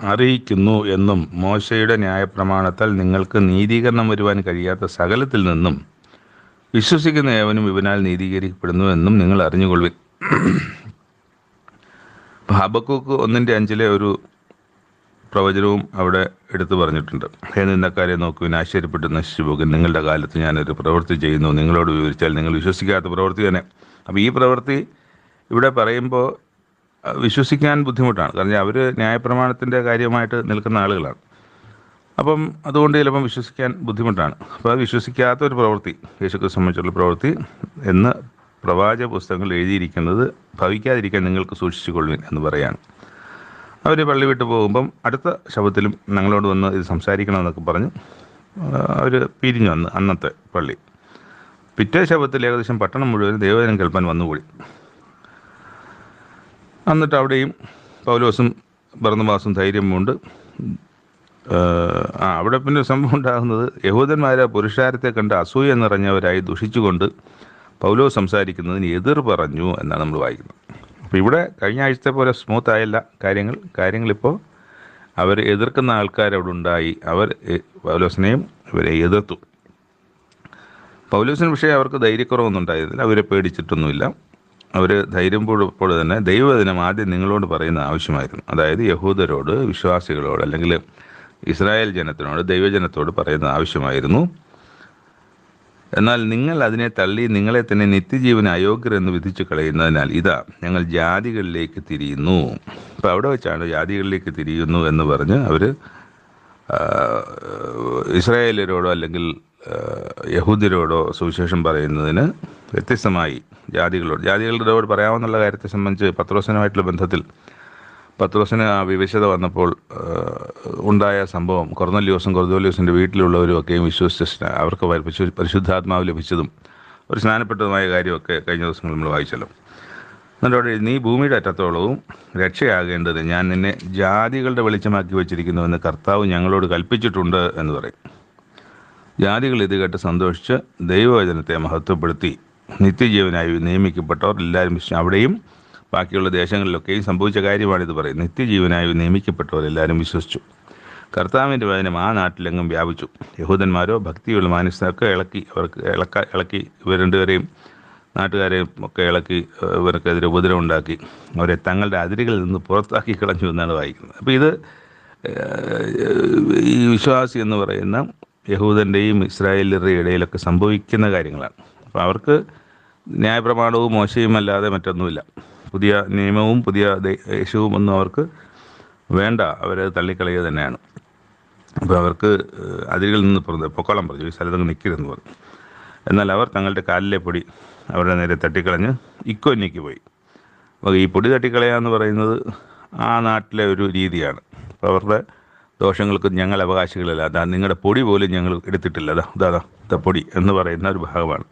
അറിയിക്കുന്നു എന്നും മോശയുടെ ന്യായപ്രമാണത്താൽ നിങ്ങൾക്ക് നീതീകരണം വരുവാൻ കഴിയാത്ത സകലത്തിൽ നിന്നും വിശ്വസിക്കുന്ന ഏവനും ഇവനാൽ നീതീകരിക്കപ്പെടുന്നു എന്നും നിങ്ങൾ അറിഞ്ഞുകൊള്ളുവിൻ. ഹബക്കൂക്ക് 1:5 ഒരു പ്രവചനവും അവിടെ എടുത്തു പറഞ്ഞിട്ടുണ്ട്. നിന്നക്കാരെ നോക്കുവിൻ, ആശ്ചര്യപ്പെട്ട് നശിച്ചു പോകും. നിങ്ങളുടെ കാലത്ത് ഞാനൊരു പ്രവൃത്തി ചെയ്യുന്നു, നിങ്ങളോട് വിവരിച്ചാൽ നിങ്ങൾ വിശ്വസിക്കാത്ത പ്രവൃത്തി തന്നെ. അപ്പോൾ ഈ പ്രവൃത്തി ഇവിടെ പറയുമ്പോൾ വിശ്വസിക്കാൻ ബുദ്ധിമുട്ടാണ്. കാരണം അവർ ന്യായപ്രമാണത്തിൻ്റെ കാര്യമായിട്ട് നിൽക്കുന്ന ആളുകളാണ്. അപ്പം അതുകൊണ്ട് ചിലപ്പം വിശ്വസിക്കാൻ ബുദ്ധിമുട്ടാണ്. അപ്പോൾ അത് വിശ്വസിക്കാത്ത ഒരു പ്രവൃത്തി, യേശുക്രിസ്തുവിനെ സംബന്ധിച്ചുള്ള പ്രവൃത്തി എന്ന് പ്രവാചക പുസ്തകങ്ങളിൽ എഴുതിയിരിക്കുന്നത് ഭവിക്കാതിരിക്കാൻ നിങ്ങൾക്ക് സൂക്ഷിച്ചു കൊള്ളുവിൻ എന്ന് പറയാണ്. അവർ പള്ളി വിട്ട് പോകുമ്പം അടുത്ത ശബത്തിലും ഞങ്ങളോട് വന്ന് ഇത് സംസാരിക്കണമെന്നൊക്കെ പറഞ്ഞ് അവർ പിരിഞ്ഞു വന്ന് അന്നത്തെ പള്ളി. പിറ്റേ ശബത്തിൽ ഏകദേശം പട്ടണം മുഴുവൻ ദൈവവചനം കേൾപ്പാൻ വന്നുകൂടി. എന്നിട്ട് അവിടെയും പൗലോസും ബർന്നബാസും ധൈര്യം കൊണ്ട് അവിടെ പിന്നെ സംഭവം ഉണ്ടാകുന്നത്, യഹൂദന്മാരെ പുരുഷാരത്തെ കണ്ട് അസൂയ നിറഞ്ഞവരായി ദുഷിച്ചുകൊണ്ട് പൗലോസ് സംസാരിക്കുന്നതിന് എതിർ പറഞ്ഞു എന്നാണ് നമ്മൾ വായിക്കുന്നത്. അപ്പോൾ ഇവിടെ കഴിഞ്ഞ ആഴ്ചത്തെ പോലെ സ്മൂത്ത് ആയല്ല കാര്യങ്ങളിപ്പോൾ അവർ എതിർക്കുന്ന ആൾക്കാരവിടെ ഉണ്ടായി. അവർ പൗലോസിനെയും ഇവരെ എതിർത്തു. പൗലോസിന് പക്ഷേ അവർക്ക് ധൈര്യക്കുറവൊന്നും ഉണ്ടായിരുന്നില്ല, അവരെ പേടിച്ചിട്ടൊന്നുമില്ല. അവർ ധൈര്യത്തോടെ തന്നെ ദൈവവചനം ആദ്യം നിങ്ങളോട് പറയുന്ന ആവശ്യമായിരുന്നു. അതായത് യഹൂദരോട്, വിശ്വാസികളോട്, അല്ലെങ്കിൽ ഇസ്രായേൽ ജനത്തിനോട്, ദൈവജനത്തോട് പറയുന്ന ആവശ്യമായിരുന്നു. എന്നാൽ നിങ്ങൾ അതിനെ തള്ളി നിങ്ങളെ തന്നെ നിത്യജീവന് അയോഗ്യർ എന്ന് വിധിച്ചു കളയുന്നതിനാൽ ഇതാ ഞങ്ങൾ ജാതികളിലേക്ക് തിരിയുന്നു. അപ്പം അവിടെ വെച്ചാണ് ജാതികളിലേക്ക് തിരിയുന്നു എന്ന് പറഞ്ഞ് അവർ ഇസ്രായേലരോടോ അല്ലെങ്കിൽ യഹൂദരോടോ സുവിശേഷം പറയുന്നതിന് വ്യത്യസ്തമായി ജാതികളോട് പറയാമെന്നുള്ള കാര്യത്തെ സംബന്ധിച്ച് പത്രോസിനുമായിട്ടുള്ള ബന്ധത്തിൽ പത്രോസിന് ആ വിവശത വന്നപ്പോൾ ഉണ്ടായ സംഭവം, കൊർന്നല്യോസിൻ്റെ വീട്ടിലുള്ളവരും ഒക്കെയും വിശ്വസിച്ച അവർക്ക് പരിശുദ്ധാത്മാവ് ലഭിച്ചതും ഒരു സ്നാനപ്പെട്ടതുമായ കാര്യമൊക്കെ കഴിഞ്ഞ ദിവസങ്ങൾ നമ്മൾ വായിച്ചല്ലോ. എന്നോട് നീ ഭൂമിയുടെ അറ്റത്തോളവും രക്ഷയാകേണ്ടത് ഞാൻ നിന്നെ ജാതികളുടെ വെളിച്ചമാക്കി വെച്ചിരിക്കുന്നുവെന്ന് കർത്താവ് ഞങ്ങളോട് കൽപ്പിച്ചിട്ടുണ്ട് എന്ന് പറയും. ജാതികൾ ഇത് കേട്ട് സന്തോഷിച്ച് ദൈവവചനത്തെ മഹത്വപ്പെടുത്തി നിത്യജീവനായി നിയമിക്കപ്പെട്ടവർ എല്ലാവരും അവിടെയും ബാക്കിയുള്ള ദേശങ്ങളിലൊക്കെയും സംഭവിച്ച കാര്യമാണിത് പറയും. നിത്യജീവനായി നിയമിക്കപ്പെട്ടവർ എല്ലാവരും വിശ്വസിച്ചു. കർത്താവിൻ്റെ വചനം ആ നാട്ടിലെങ്ങും വ്യാപിച്ചു. യഹൂദന്മാരോ ഭക്തിയുള്ള മാനസികമൊക്കെ ഇളക്കി ഇവർ രണ്ടുപേരെയും നാട്ടുകാരെയും ഒക്കെ ഇളക്കി ഇവർക്കെതിരെ ഉപദ്രവം ഉണ്ടാക്കി അവരെ തങ്ങളുടെ അതിരുകളിൽ നിന്ന് പുറത്താക്കി കളഞ്ഞു എന്നാണ് വായിക്കുന്നത്. അപ്പോൾ ഇത് ഈ വിശ്വാസി എന്ന് പറയുന്ന യഹൂദൻ്റെയും ഇസ്രായേലരുടെയും ഇടയിലൊക്കെ സംഭവിക്കുന്ന കാര്യങ്ങളാണ്. അപ്പോൾ അവർക്ക് ന്യായപ്രമാണവും മോശയും അല്ലാതെ മറ്റൊന്നുമില്ല. പുതിയ നിയമവും പുതിയ യേശുവും ഒന്നും അവർക്ക് വേണ്ട. അവരത് തള്ളിക്കളയുക തന്നെയാണ്. അപ്പോൾ അവർക്ക് അതിരുകളിൽ നിന്ന് പൊക്കോളം പറഞ്ഞു, ഈ സ്ഥലത്ത് നിൽക്കരുതെന്ന് പറഞ്ഞു. എന്നാൽ അവർ തങ്ങളുടെ കാലിലെ പൊടി അവരുടെ നേരെ തട്ടിക്കളഞ്ഞ് ഇക്കോന്യയ്ക്ക് പോയി. അപ്പോൾ ഈ പൊടി തട്ടിക്കളയുക എന്ന് പറയുന്നത് ആ നാട്ടിലെ ഒരു രീതിയാണ്. അപ്പോൾ അവരുടെ ദോഷങ്ങൾക്ക് ഞങ്ങൾ അവകാശികളല്ല, അതാ നിങ്ങളുടെ പൊടി പോലും ഞങ്ങൾ എടുത്തിട്ടില്ല, അതാ പൊടി എന്ന് പറയുന്ന ഒരു ഭാഗമാണ്.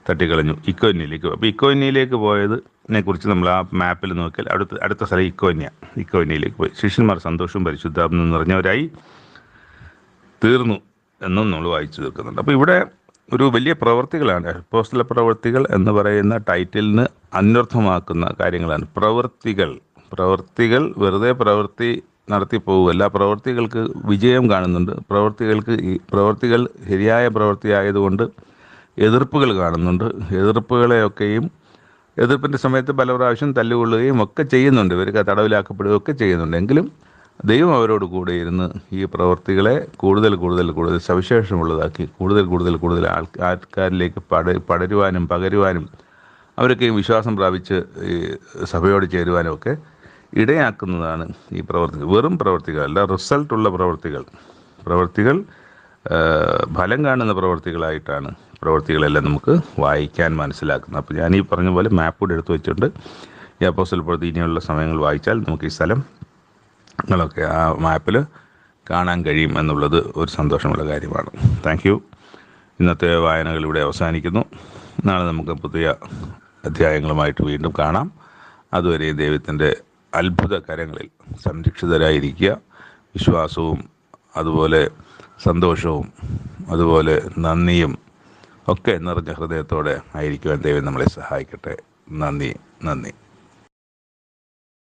തട്ടിക്കളഞ്ഞു ഇക്കോന്യയിലേക്ക്. അപ്പോൾ ഇക്കോന്യയിലേക്ക് പോയതിനെ കുറിച്ച് നമ്മൾ ആ മാപ്പിൽ നോക്കിയാൽ അടുത്ത സ്ഥലം ഇക്കോന്യയിലേക്ക് പോയി. ശിഷ്യന്മാർ സന്തോഷവും പരിശുദ്ധാത്മാവും നിറഞ്ഞവരായി തീർന്നു എന്നും നമ്മൾ വായിച്ചു തീർക്കുന്നുണ്ട്. അപ്പോൾ ഇവിടെ ഒരു വലിയ പ്രവൃത്തികളാണ്. അപ്പോസ്തല പ്രവൃത്തികൾ എന്ന് പറയുന്ന ടൈറ്റിലിന് അന്വർത്ഥമാക്കുന്ന കാര്യങ്ങളാണ്. പ്രവൃത്തികൾ വെറുതെ പ്രവൃത്തി നടത്തി പോവുകയല്ല. പ്രവൃത്തികൾക്ക് വിജയം കാണുന്നുണ്ട്. പ്രവൃത്തികൾ ശരിയായ പ്രവൃത്തിയായതുകൊണ്ട് എതിർപ്പുകൾ കാണുന്നുണ്ട്. എതിർപ്പിൻ്റെ സമയത്ത് പല പ്രാവശ്യം തല്ലുകൊള്ളുകയും ഒക്കെ ചെയ്യുന്നുണ്ട്. ഇവർക്ക് തടവിലാക്കപ്പെടുകയും ഒക്കെ ചെയ്യുന്നുണ്ട്. എങ്കിലും ദൈവം അവരോട് കൂടെ ഇരുന്ന് ഈ പ്രവൃത്തികളെ കൂടുതൽ സവിശേഷമുള്ളതാക്കി കൂടുതൽ ആൾക്കാരിലേക്ക് പകരുവാനും അവരൊക്കെ വിശ്വാസം പ്രാപിച്ച് ഈ സഭയോട് ചേരുവാനും ഒക്കെ ഇടയാക്കുന്നതാണ് ഈ പ്രവൃത്തികൾ. വെറും പ്രവൃത്തികളല്ല, റിസൾട്ടുള്ള പ്രവൃത്തികൾ ഫലം കാണുന്ന പ്രവൃത്തികളായിട്ടാണ് പ്രവൃത്തികളെല്ലാം നമുക്ക് വായിക്കാൻ മനസ്സിലാക്കുന്നത്. അപ്പോൾ ഞാൻ ഈ പറഞ്ഞ പോലെ മാപ്പ് കൂടെ എടുത്ത് വെച്ചുകൊണ്ട് ഈ അപ്പോസ്തല പ്രവൃത്തി ഇനിയുള്ള സമയങ്ങൾ വായിച്ചാൽ നമുക്ക് ഈ സ്ഥലങ്ങളൊക്കെ ആ മാപ്പിൽ കാണാൻ കഴിയും എന്നുള്ളത് ഒരു സന്തോഷമുള്ള കാര്യമാണ്. Thank you. ഇന്നത്തെ വായനകൾ ഇവിടെ അവസാനിക്കുന്നു. നാളെ നമുക്ക് പുതിയ അധ്യായങ്ങളുമായിട്ട് വീണ്ടും കാണാം. അതുവരെ ദൈവത്തിൻ്റെ അത്ഭുത കരങ്ങളിൽ സംരക്ഷിതരായിരിക്കുക. വിശ്വാസവും അതുപോലെ സന്തോഷവും അതുപോലെ നന്ദിയും ഒക്കെ നിറഞ്ഞ ഹൃദയത്തോടെ ആയിരിക്കുവാൻ ദൈവം നമ്മളെ സഹായിക്കട്ടെ. നന്ദി.